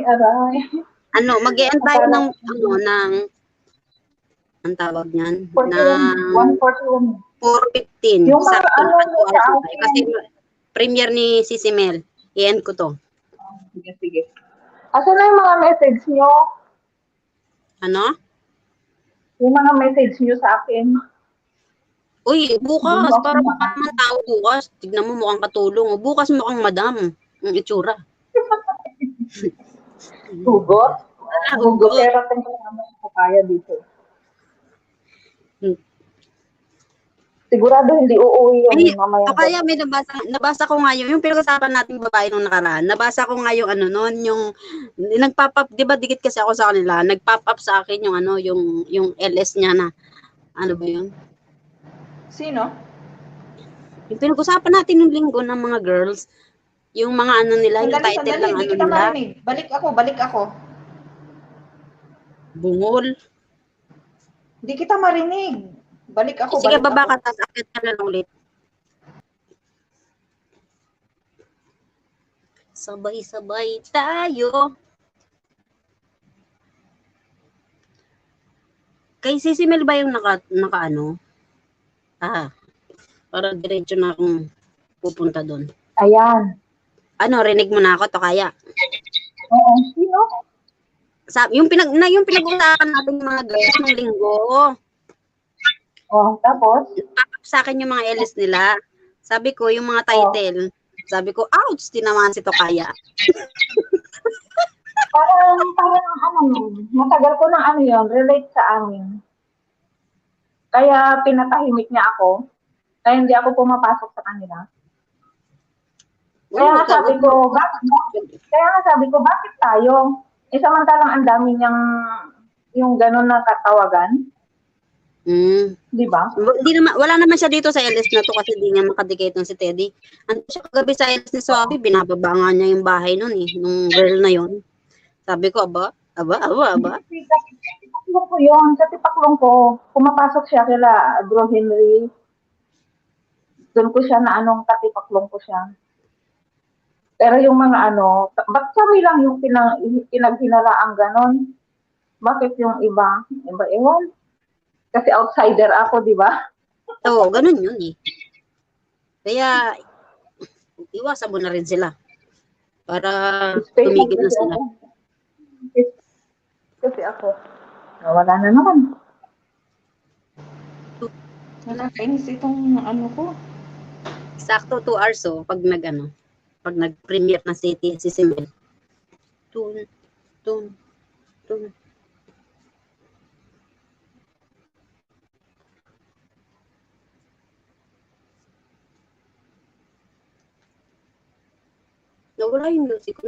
Aray. Mag-e-end tayo ng ang tawag niyan, 141. 4:15. Yung mga Sakto ano na mo sa akin. kasi premiere ni Sisi Mel. I-end ko to. Sige. Asan na yung mga message nyo? Ano? Yung mga message nyo sa akin. Uy, bukas, para mukha naman tao bukas. Tignan mo mukhang katulong. Bukas mukhang madam. Ang itsura. Hugot? Hugot. Pero tingnan naman sa kaya dito. Sigurado hindi uuwi Ay, yun mamaya. o kaya may nabasa ko nga yung pinag-usapan nating babae nung nakaraan. Nabasa ko nga yung yung nagpop up, 'di ba dikit kasi ako sa kanila, nagpop up sa akin yung yung LS niya na Ano ba yun? Sino? Yung pinag-usapan natin yung linggo ng mga girls, yung mga ano nila, yung Sandali, title sandali. ng Hindi ano kita nila, marinig. Balik ako. bungol. Hindi kita marinig. Balik ako. Sige, baba ka, tapos akit ka na lang ulit. Sabay-sabay tayo. Kay Sisimel ba yung naka ano? Para diretso na akong pupunta doon. Ayan. Ano, rinig mo na ako to kaya? Oo. Sino? Yung pinag-usapan natin yung mga girls ng linggo. Oh, tapos? Sa akin yung mga LS nila. Sabi ko, yung mga title, sabi ko, ouch, tinamaan si Tokaya. Parang matagal ko ng ano yun, relate sa amin. Kaya pinatahimik niya ako. Kaya hindi ako pumapasok sa kanila. Kaya nga sabi ko, bakit tayo? Samantalang ang dami niyang yung gano'n na katawagan. Di ba? Wala naman siya dito sa LS na to kasi di niya makadikate ng si Teddy. Ano siya kagabi sa LS ni Swabi, binababa nga niya yung bahay nun nung girl na yon. Sabi ko, aba. Katipaklong ko yun. Katipaklong ko. Pumapasok siya kila Bro Henry. Doon ko siya na katipaklong ko siya. Pero yung mga ba't kami lang yung pinaghinalaang ganon? Bakit yung iba? Ewan. Kasi outsider ako, di ba? Oo, ganun yun Kaya, iwasan mo na rin sila. Para tumigil na sila. Kasi ako, wala na naman. Wala kainis itong ko. Sakto 2 hours pag nag-premiere na si Simel. Tun. Nawala yung music.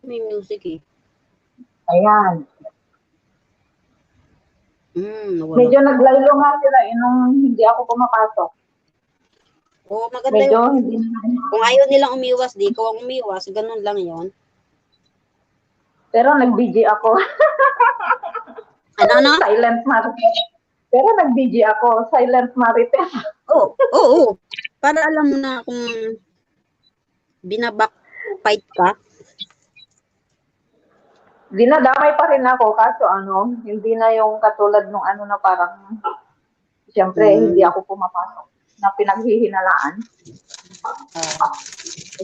May music Ayan. Nawala. Medyo naglaylo nga sila nung hindi ako pumapasok. Oo, maganda Medyo yun. hindi na. Kung ayaw nilang umiwas, di ikaw ang umiwas. Ganun lang yon. Pero nag-BG ako. Ano? Silent Marites. Pero nag-BG ako. Silent Marites. Oo. Para alam mo na kung binabackfight ka. Dinadamay pa rin ako. Kaso hindi na yung katulad nung na parang siyempre hindi ako pumapasok na pinaghihinalaan.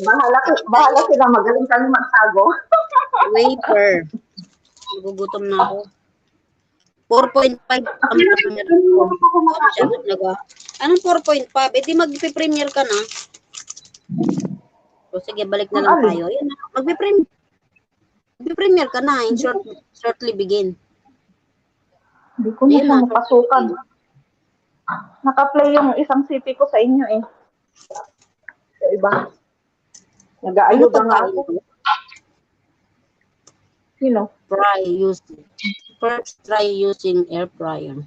Bahala sila, magaling kami magtago. Wafer. Nagugutom na ako. 4.5 ang premiere ko. Anong 4.5? Di mag-premiere ka na. O sige, balik na lang tayo. Ayun, mag-premiere ka na. Shortly begin. Hindi ko na siya napasukan. Naka-play yung isang CP ko sa inyo Sa iba. Nag-aayuda nga ako. Sino? First try using air fryer.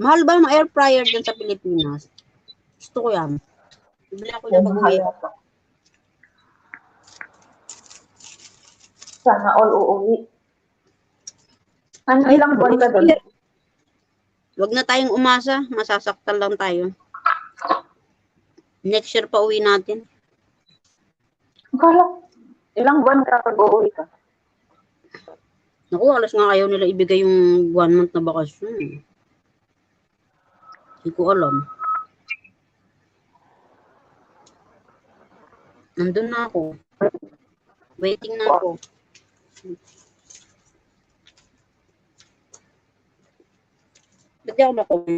Mahal ba ang air fryer dyan sa Pilipinas? Gusto ko yan. Bibili ako na pag-uwi. Sana all uuwi. Ilang buwan ka doon? Huwag na tayong umasa. Masasaktan lang tayo. Next year pa uwi natin. Akala, ilang buwan ka pag-uuwi ka? Naku, alas nga ayaw nila ibigay yung 1 month na bakasyon. Hindi ko alam. Nandun na ako. Waiting na ako. Ba't di ako makuha?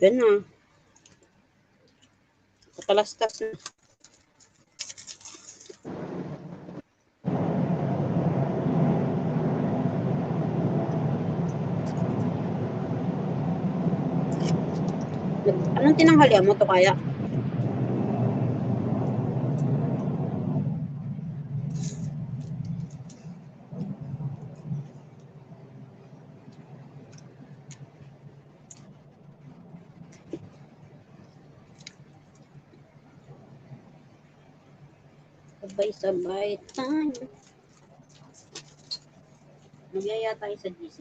Yan na. Katalastas na. Anong tinanghalian mo to kaya? Sabay-sabay tayo. Magyaya tayo sa GC.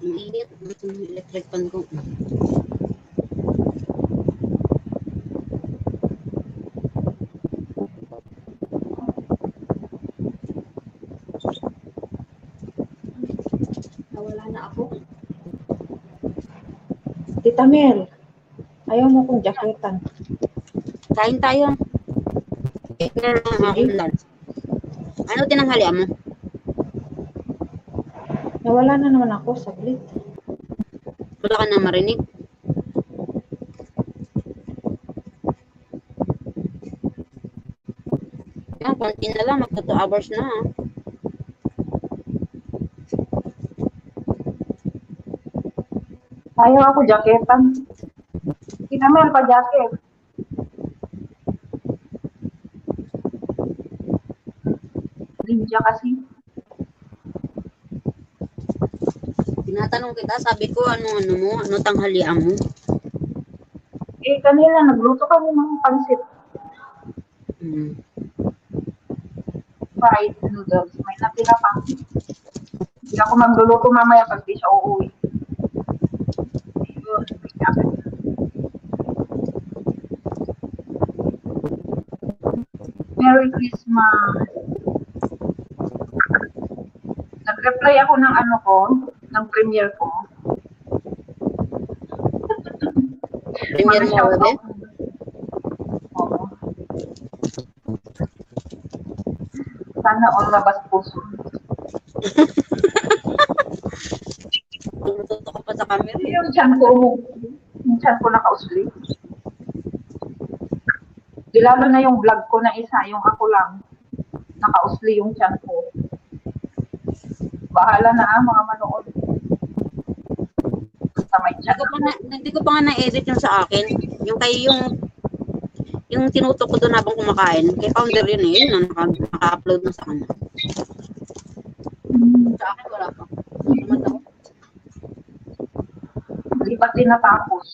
Ang init. Ang electric fan ko. Nawala na ako. Tita Mel, ayaw mo kong jaketan. Kain tayo. Ito na lang akong lunch. Ano tinanghalian mo? Nawala na naman ako, saglit. Wala ka na marinig. Yan, konti na lang. Magta 2 hours na. Ayaw ako jaketan. Tita Mel, pa-jacket. Ninja kasi. Tinatanong kita, sabi ko, ano mo? Ano tanghalian mo? Eh, kanina nagluto kami ng pansit Hmm. fried noodles. May natira pa. Hindi ako magluluto mamaya pag di siya uuwi. Ayun, may jacket. Merry Christmas. Nag-reply ako ng ano ko, ng premiere ko. Premier mo, Webe? Oo. Sana all labas puso. Tumututo ka pa sa camera. Yung tiyan ko nakausli. Di lalo na yung vlog ko na isa, yung ako lang. Nakausli yung tiyan ko. Bahala na mga manood. Basta may tiyan ako. Hindi ko pa nga na-edit yung sa akin. Yung kay yung tinutok ko doon habang kumakain. Kay founder yun eh. Yun na naka-upload na sa kanya. Sa akin wala pa. Naman ako. Di pa tinatapos.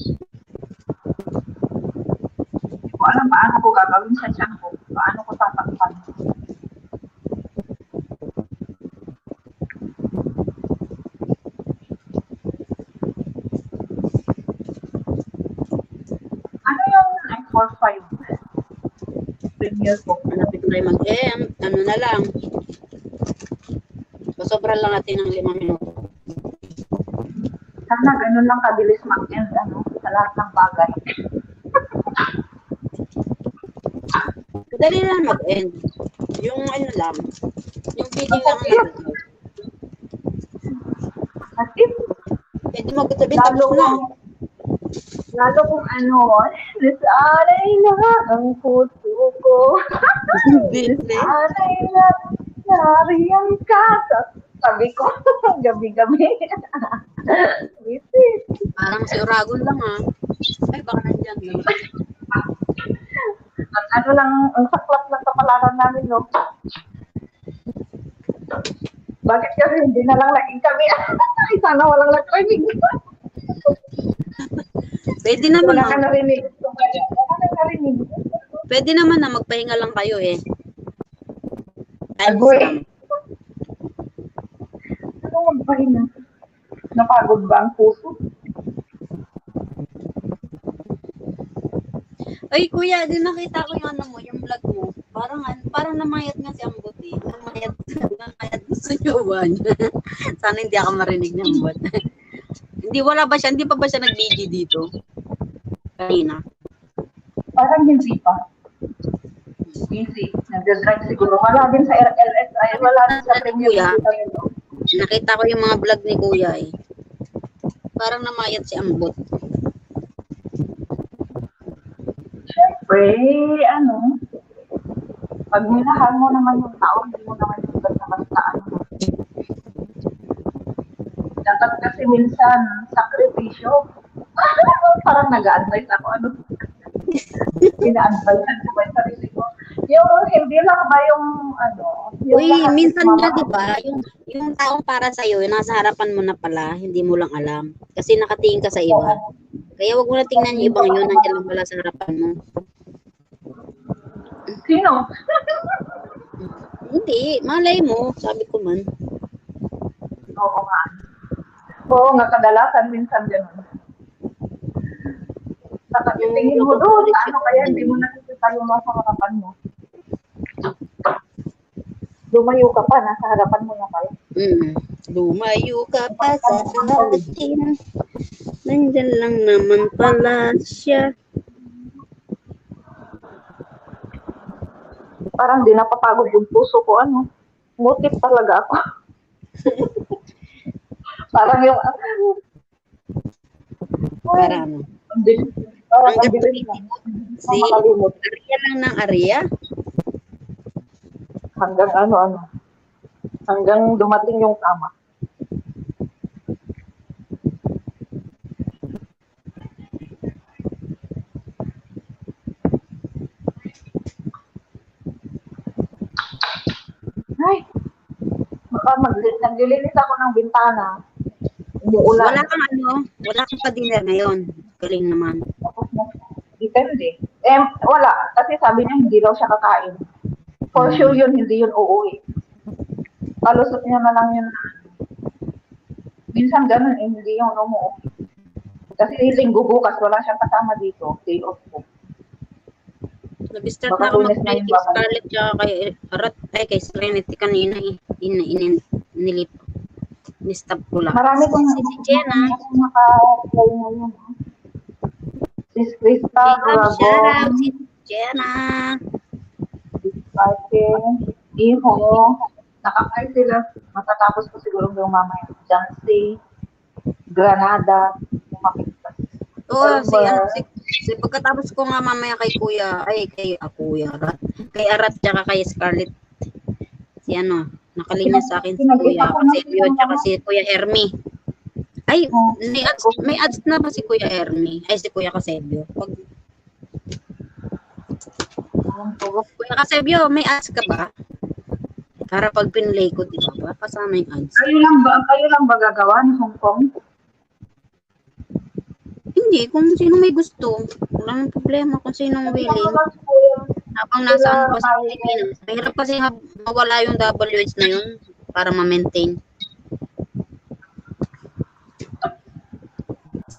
Hindi ko alam paano ko gagawin sa tiyan ko. Paano ko tatakpan. Ano yung I-45? Premiere ko. Malapit na rin ano na lang. Sobra lang natin ng 5 minuto. Sana ganun lang kabilis mag-end sa lahat ng bagay. Dali lang mag-end. Yung ano lang. Yung video lang natin. Kasi, Pwede magkatabi tapos na. lalo kung nasanay na ang puso ko. Nasanay na nariyan ka sa tabi ko. Gabi-gabi. Visit. Parang si Uragon lang ha. Ay baka nandyan. Ang saklap ng kapalaran namin, no? Bakit kasi hindi na lang naging kami? Ay, sana walang nag-training. Pwede naman Wala ka na. narinig. Wala ka narinig. Pwede naman na magpahinga lang kayo eh. Agoy. Ano magpahinga? Napagod ba ang puso? Ay, kuya, din nakita ko yung ano mo, yung vlog mo. Parang namayat nga si Ambot eh. Namayat gusto niyo ba niya? Sana hindi ako marinig ng Ambot. Hindi pa ba siya nag-video dito? Kanina. Parang hindi pa. Busy. Nagdadrive siguro. Wala din sa RLS. Ay, wala din sa premium. Kuya. Nakita ko yung mga vlog ni kuya eh. Parang namayat si Ambot. Siyempre, pag minahal mo naman yung tao, hindi mo naman yung basta-basta Dapat kasi minsan, sakripisyo. Parang nag-a-advise ako, Pina-advise ko ba yung sarili ko? Yung hindi lang ba yung, Uy, minsan nga diba, yung taong para sa'yo, yung nasa harapan mo na pala, hindi mo lang alam. Kasi nakatingin ka sa iba. Kaya wag mo na tingnan yung ibang yun, nandiyan lang pala sa harapan mo. Sino? Hindi, malay mo, sabi ko man. Oo nga. Oo nga, kadalasan minsan gano'n. Yung tingin mo doon, kaya hindi mo nakikita yung nasa harapan mo. Lumayo ka pa, nasa harapan mo na kayo. Lumayo ka pa sa atin. Nandyan lang naman pala siya. Parang di napapagod yung puso ko, Mutit talaga ako. Parang yung, Para ano? ang bilis na. Si Arya lang ng Arya. Hanggang hanggang dumating yung tama. Ay, baka naglilinis ako ng bintana. Umuulan. Wala kang pa-dinner ngayon. Galing naman. Depende. Wala. Kasi sabi niya hindi daw siya kakain. For sure yun, hindi yun uuwi. Palusot niya na lang yun. Minsan ganun, hindi yung umuwi. Kasi linggo bukas, wala siyang kasama dito. Day off ko. Nag-start na ako mag-play kay Scarlett tsaka kay Arat. Kay Serenity kanina nilip. Ni-stop ko lang. Marami kong si Jenna. Naka-play ngayon. Si Krista, Shout si Jenna. Iho. Nakakay sila. Matatapos ko siguro yung mamaya. Jancy, Granada, Oo, si pagkatapos ko nga mamaya kay Kuya, Kuya Arat. Kay Arat tsaka kay Scarlett. Si nakalinya sa akin si Kuya Kasebio tsaka si Kuya Hermie. Ay, may ads na ba si Kuya Hermie? Ay, si Kuya Kasebio. Kuya Kasebio, may ads ka ba? Para pag pinlay ko, di ba? Kasama yung ads. Kayo lang ba gagawa ng Hong Kong? Hindi, kung sino may gusto. Wala nang problema kung sinong willing. Habang nasa pa sa Pilipinas. Mahirap kasi mawala yung WH na yun para ma-maintain.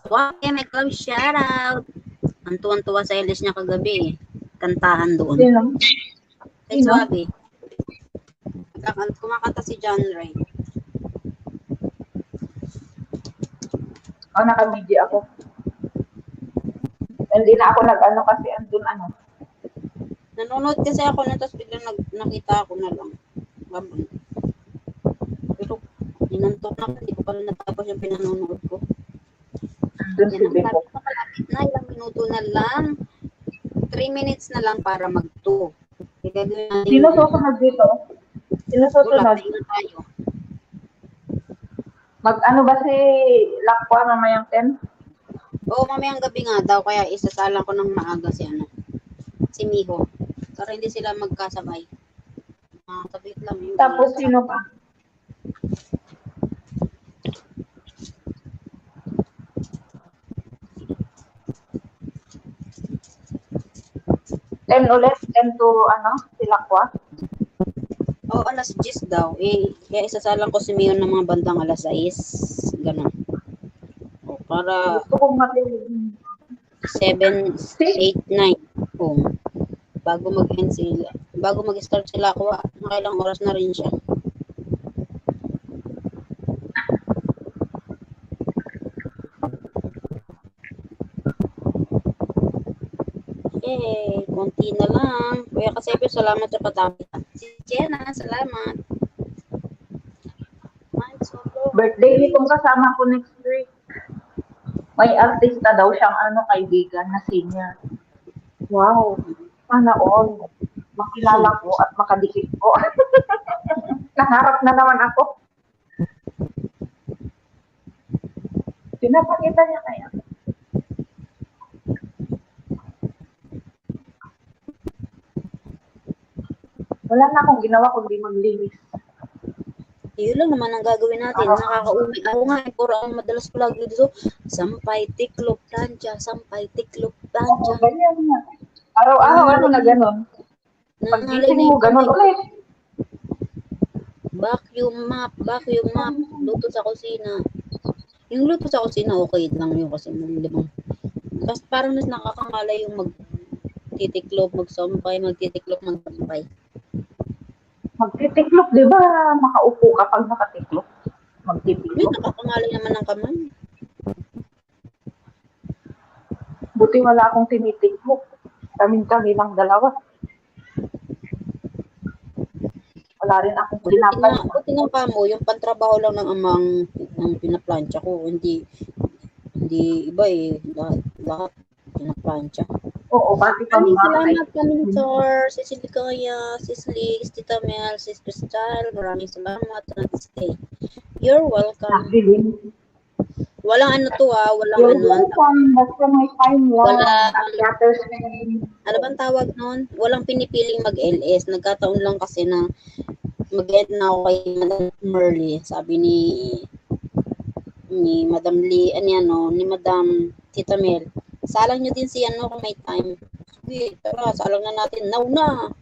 Okay, may club shoutout. Ang tuwan-tuwa sa LS niya kagabi. Kantahan doon. Kay Suave. Kumakanta si John Ray. Naka-video ako. Hindi na ako nag-ano kasi andun Nanonood kasi ako na tapos biglang nakita ako na lang. Pero inantok na, hindi ko pala natapos yung pinanonood ko. Andun si Beko. Malapit na, ilang minuto na lang. 3 minutes na lang para mag-2. Sino susunod dito? Sino susunod? Mag-ano ba si Lakwa mamayang 10? Oo, mamayang gabi nga daw, kaya isasalang ko ng maaga si Miho. Para hindi sila magkasabay. Tabit lang yun. Tapos sino pa? Ulit, 10 to si Lakwa? Oo, alas 10 daw. Kaya isasalang ko si Miho ng mga bandang alas 6. Ganun. Para gusto kong matinig. 7, 8, 9. Oh. Bago mag-end sila. Bago mag-start sila, nakailang oras na rin siya. Yay! Konti na lang. Kuya Kasepio, salamat sa patabi. Si Jenna, salamat. Birthday nitong kasama ko next week. May artista daw siyang kaibigan na senior. Wow. Sana all. Makilala ko at makadikit ko. Naharap na naman ako. Pinapakita niya kaya. Wala na akong ginawa kundi maglinis. Yun lang naman ang gagawin natin. Nakaka-uwi. Ako nga, puro ang madalas ko lagi dito. Sampay, tiklop, plancha. Sampay, tiklop, plancha. Ganyan nga. Araw-araw na gano'n. Pag-gising mo, gano'n ulit. Vacuum map. Luto sa kusina. Yung luto sa kusina, okay lang yun kasi limang. Basta parang mas nakakangalay yung magtitiklop, magsampay, magtitiklop, magsampay. Magtitiklop, di ba? Makaupo ka pag nakatiklop. Magtitiklop. Yun, nakakangalay naman ng kamay. Buti wala akong tinitiklop. Kami lang dalawa. Wala rin akong pinapan. Buti ng pamo, yung pantrabaho lang ng amang ng pinaplansya ko. Hindi iba eh. Lahat pinaplansya. Oo, pati pa Maraming mga salamat kami ni Tor, si Silicaya, si Slick, si Tita Mel, si Crystal. Maraming salamat sa nag-stay. You're welcome. nagdilim. Walang walang Yung basta may time lang. Wala. Theaters Ano bang tawag noon? Walang pinipiling mag-LS. Nagkataon lang kasi na mag-end na ako kay Madam Merly. Sabi ni Madam Lee, ni Madam Tita Mel. Salang nyo din si kung may time. Sige, tara, salang na natin. Now na!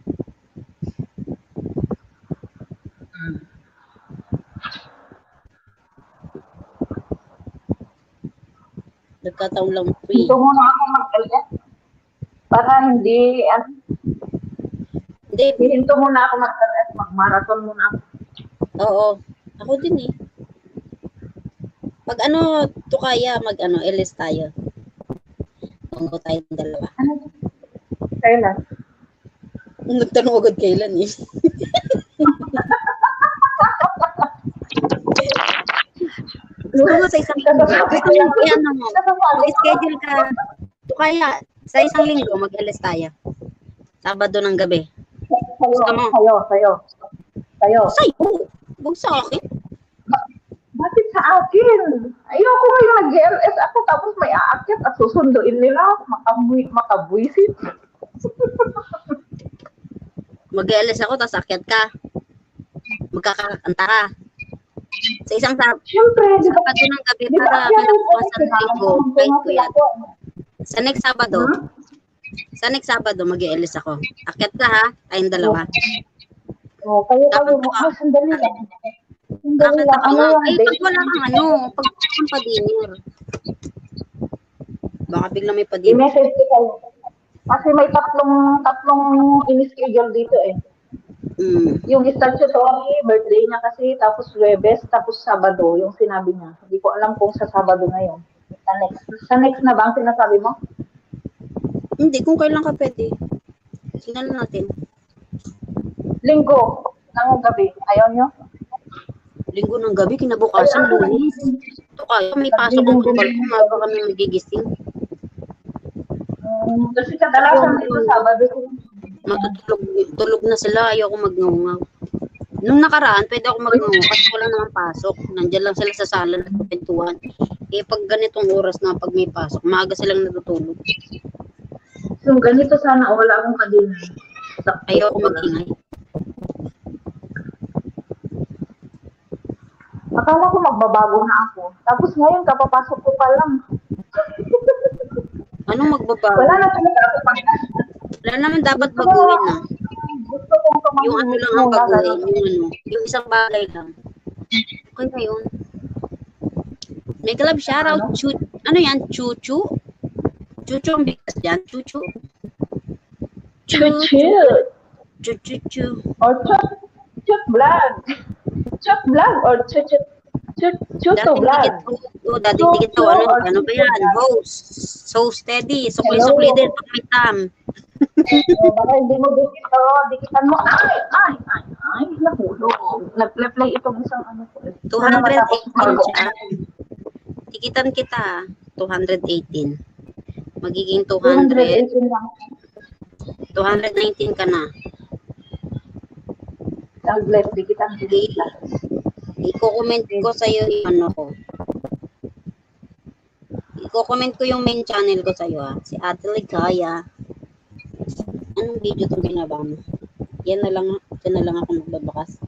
Nagkataon lang free. Dito muna ako mag-LS. Para hindi, Hindi, hihinto muna ako mag-LS. Mag-marathon muna ako. oo. Ako din eh. Pag kaya, LS tayo. Tunggo tayo ng dalawa. Kailan? Nagtanong agad kailan eh. Gusto mo sa isang linggo? Gusto mo mag-schedule ka. Kaya, sa isang linggo, mag-LS tayo. Sabado ng gabi. Sa'yo. Sa'yo? Huwag sa akin. Bakit sa akin? Ayoko may nag-LS ako tapos may aakyat at susunduin nila. Makabuisit. Mag-LS ako, tapos akyat ka. Magkakanta ka. Sa isang Siyempre, di ba? Sabado ng gabi para pinabukasan ng linggo. Kahit ko yan. Sa next Sabado, mag-LS ako. Akyat ka ha, tayong dalawa. Kayo, sandali lang. Kakanta ka nga. Ay, pag wala kang pag kang pa-dinner. Baka bigla may pa-dinner. I-message ko kayo. Kasi may tatlong in-schedule dito eh. Yung statutory, birthday niya kasi, tapos Huwebes, tapos Sabado, yung sinabi niya. Hindi ko alam kung sa Sabado ngayon. Sa next na ba ang sinasabi mo? Hindi, kung kailan ka pwede. Tingnan natin. Linggo, ng gabi. Ayaw niyo? Linggo ng gabi, kinabukasan, Lunes. Ito kaya, may pasok ng kumpal. Umaga kami magigising. Kasi kadalasan dito Sabado. Matutulog na sila, ayoko magngungaw. Nung nakaraan, pwede ako magngungaw kasi wala naman pasok. Nandiyan lang sila sa sala na kapentuan. Eh, pag ganitong oras na pag may pasok, maaga silang natutulog. So, ganito sana, wala akong kadina. Ayoko mag-ingay. Akala ko magbabago na ako. Tapos ngayon, kapapasok ko pa lang. Anong magbabago? Wala na talaga ako pag Wala naman dapat baguhin na. gusto kong tumahimik Yung lang ang baguhin. Yung isang bagay lang. Okay na yun. May club shoutout. Ano yan? Chuchu? Chuchu ang bigas dyan. Chuchu. Chut. Chuchu. Or chut vlog. Chut vlog or chuto Dating vlog. dikit ko. Dating dikit ko. Ano ba yan? Host. So steady. Sukli-sukli din pag may tam. Baka hindi mo dikit. Dikitan mo. Ay, nahulog. Nag-play itong isang ano ko. 218 siya. Dikitan kita. 218. Magiging 200. 218 lang. 219 ka na. Nag-play, dikitan. Iko-comment ko sa iyo yung ano ko. Iko-comment ko yung main channel ko sa iyo si Ate Ligaya. Anong video itong binaba mo? Yan na lang ako magbabakas.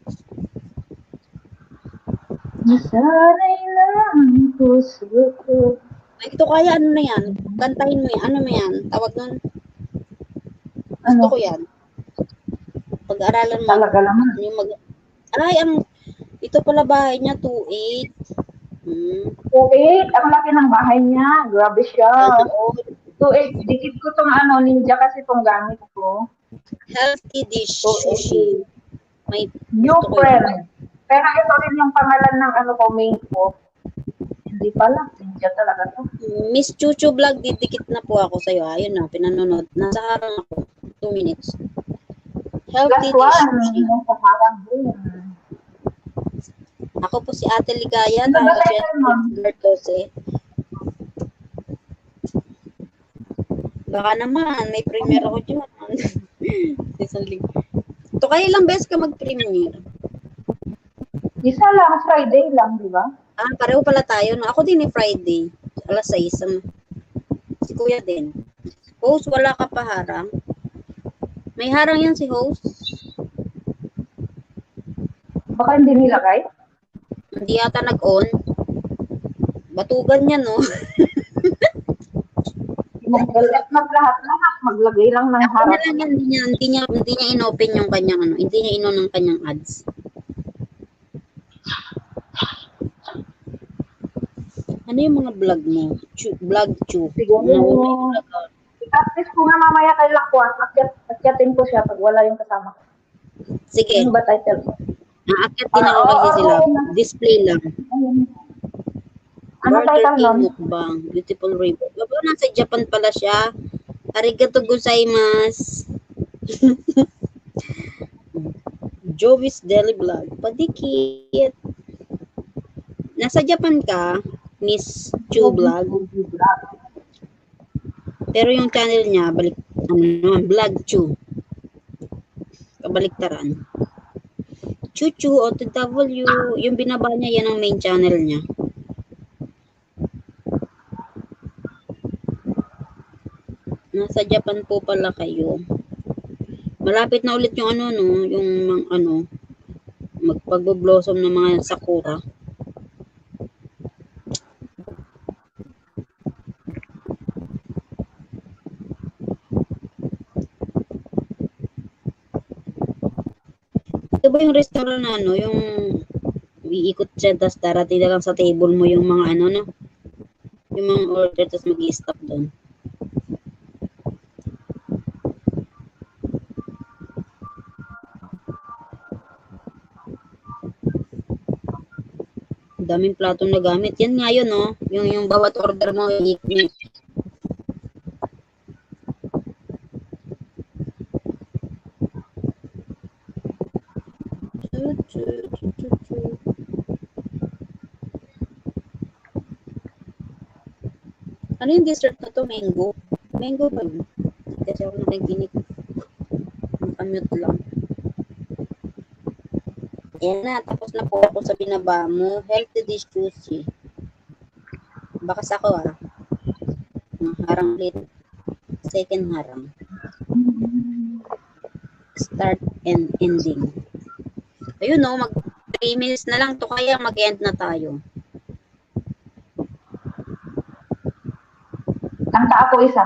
Nasanay lang puso ko. Ay, ito kaya ano na yan? Kantahin mo yan. Ano mo yan? Tawag nun? Gusto Ano? ko yan. Pag-aralan mo. Talaga naman. Yung ito pala bahay niya, 2.8. 2.8. Ang laki ng bahay niya. Grabe siya. 2.8. Dikit ko tong ano, ninja kasi tong gamit ko. Healthy dish sushi. May New gusto ko friend. yun. Pero ito rin yung pangalan ng ano ko, main ko. Hindi pala. Ninja talaga to. Miss Chuchu Vlog, didikit na po ako sa'yo. Ayun na, pinanonood. Nasa harang ako. 2 minutes. Healthy Plus dish one. sushi. Yung kaharang din. Ako po si Ate Ligaya. Ano ba Tapos title mo? yan, 12. Baka naman, may premiere ako dyan. Isang link. Ito kaya ilang beses ka mag-premiere? Isa lang, Friday lang, di ba? Pareho pala tayo. No? Ako din Friday. Alas 6. Si Kuya din. Host, wala ka pa harang. May harang yan si host. Baka hindi nilagay. Hindi yata nag-on. Batugan niya, no? Mag-elect na lahat. Maglagay lang ng Ako harap. na lang yan, hindi niya inopen yung kanyang ano, hindi niya inon ng kanyang ads. Ano yung mga vlog mo? Vlog chu. Siguro, i-practice ko nga mamaya kay Lakwan. Akyatin ko siya pag wala yung kasama ko. Sige, Ano ba title ko? naakyat din ako kasi sila. Display lang. Ano Burger title King nun? mukbang. Beautiful rainbow. Baba, nasa Japan pala siya. Arigato gozaimasu. Jovis Daily Vlog. Padikit. Nasa Japan ka, Miss Chu Vlog. Pero yung channel niya, Vlog Chu. Kabaliktaran. Chuchu OTW, yung binaba niya, yan ang main channel niya. Nasa Japan po pala kayo. Malapit na ulit yung ano, no, yung magpagbo-blossom ng mga sakura. Ito ba yung restaurant na ano, yung iikot siya, tapos darating na lang sa table mo yung mga ano, no? Yung mga order, tapos mag-i-stop doon. Daming platong na gamit. Yan nga yun, no? Yung bawat order mo, iikot. Ano yung dessert na to? Mango? Mango ba yun? Kasi ako nakikinig. Nakamute lang. Yan na. Tapos na po ako sa binaba mo. Healthy dish sushi. Bakas ako harang ulit. Second harang. Start and ending. Ayun, no? 3 minutes na lang to, kaya mag-end na tayo. Kanta ako isa.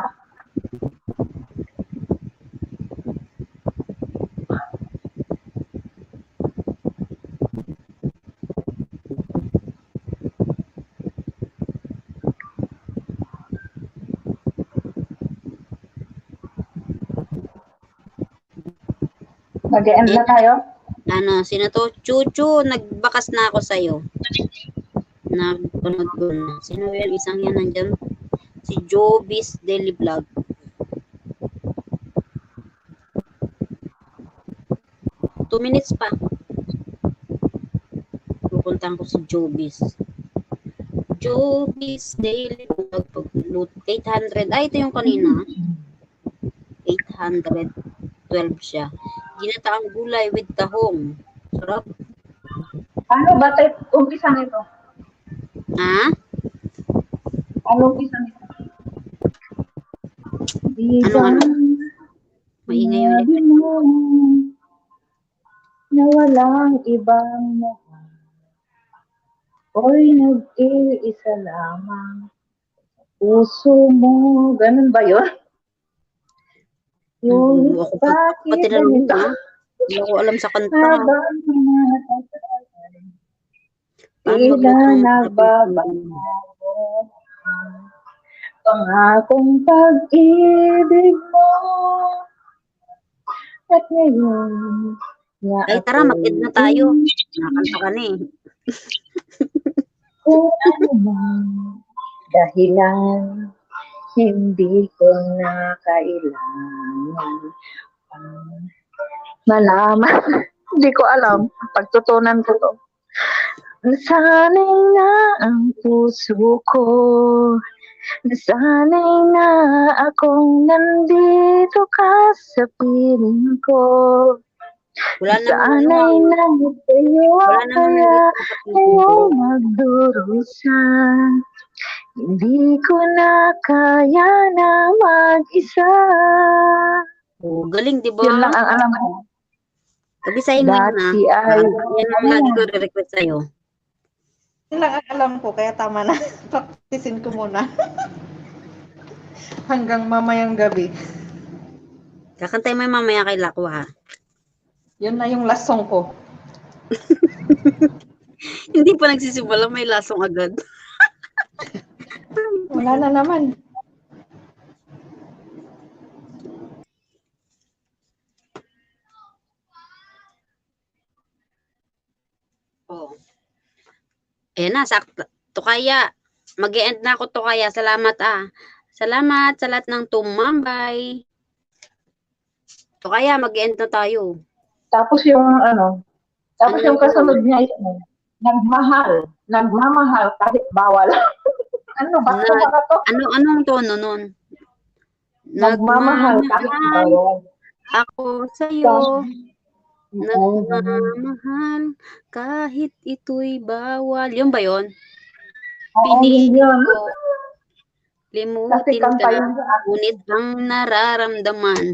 Mag-end na tayo? Ano, sino to? Chuchu, nagbakas na ako sa'yo. Napanood ko na. Sino yung isang yan nandyan? Si Jobis Daily Vlog. Two minutes pa. Pupuntahan ko si Jobis. Jobis Daily Vlog. 800. Ay, ito yung kanina. 812 siya. Ginataang gulay with tahong. Sarap. Ano ba tayo umpisa nito? Ha? Ano umpisa nito? Ano? Maingay ulit. Na walang ibang mahal. Oy, nag-iisa lamang. Puso mo. Ganun ba yun? Yung Ako bakit pati na lang ganito? Hindi ko alam sa kanta. Habang Paano tila magluto ng nagbabago pangakong pag-ibig mo. At ngayon nga Ay, tara, mag-end na tayo. Nakanta ka na eh. kung ano man dahilan, hindi ko na kailangan malaman. Hindi ko alam. Pagtutunan ko to. Nasanay na ang puso ko. Nasanay na akong nandito ka sa piling ko. Wala naman Nasanay na sa'yo Wala naman kaya nandito ayaw magdurusa. Hindi ko na kaya na mag-isa. Oh, galing, di ba? Yun lang ang alam ko. Kabisahin mo yun, Dati ha? ay Yan ang lagi ko re-request sa'yo. Yun lang ang alam ko, kaya tama na. Practicein ko muna. Hanggang mamayang gabi. Kakantay mo yung mamaya kay Lako, ha? Yun na yung last song ko. Hindi pa nagsisimula, may lasong agad. Wala na naman. Oh. Ayan na, sakto. Tukaya. Mag-e-end na ako, Tukaya. Salamat, ah. Salamat sa lahat ng tumambay. Tukaya, mag-e-end na tayo. tapos yung ano, tapos Ano yung kasunod niya is nagmamahal kahit bawal. Ano ba ito ba to? Anong tono nun? Nagmamahal kahit bawal. Ako sa'yo. Nagmamahal kahit ito'y bawal. Yun ba yun? Oo, yun yun. Kasi Limutin kanta ka yun na. sa Ngunit ang nararamdaman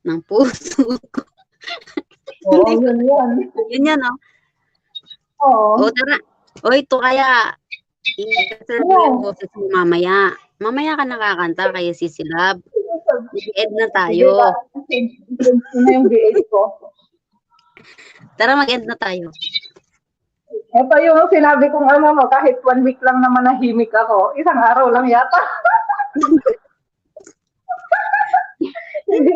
ng puso ko. Oo, yun yun. Yun yan, oh. Oo. O, tara. O, ito kaya. I-serve mo yung boses mo mamaya. Mamaya ka nakakanta kaya sisilab. Mag-end na tayo. Ano yung BH ko? Tara, mag-end na tayo. Ito yung sinabi kong ano, kahit 1 week lang naman nahimik ako. Isang araw lang yata. Hindi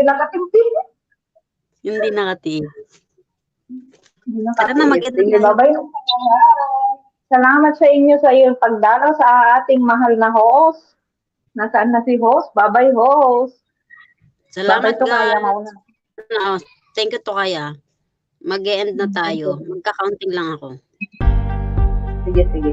nakatimpi. Hindi nakatiis. Hindi Tara na, mag-end na Sige, tayo. bye-bye. Salamat sa inyo sa iyong pagdalaw sa ating mahal na host. Nasaan na si host? Bye-bye, host. Salamat, Bye-bye, Tukaya, guys. mauna. No, thank you, Tukaya. Mag-end na tayo. Magka-counting lang ako. Sige, sige.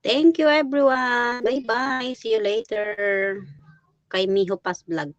Thank you, everyone. Bye-bye. See you later. Kay Miho Pas Vlog.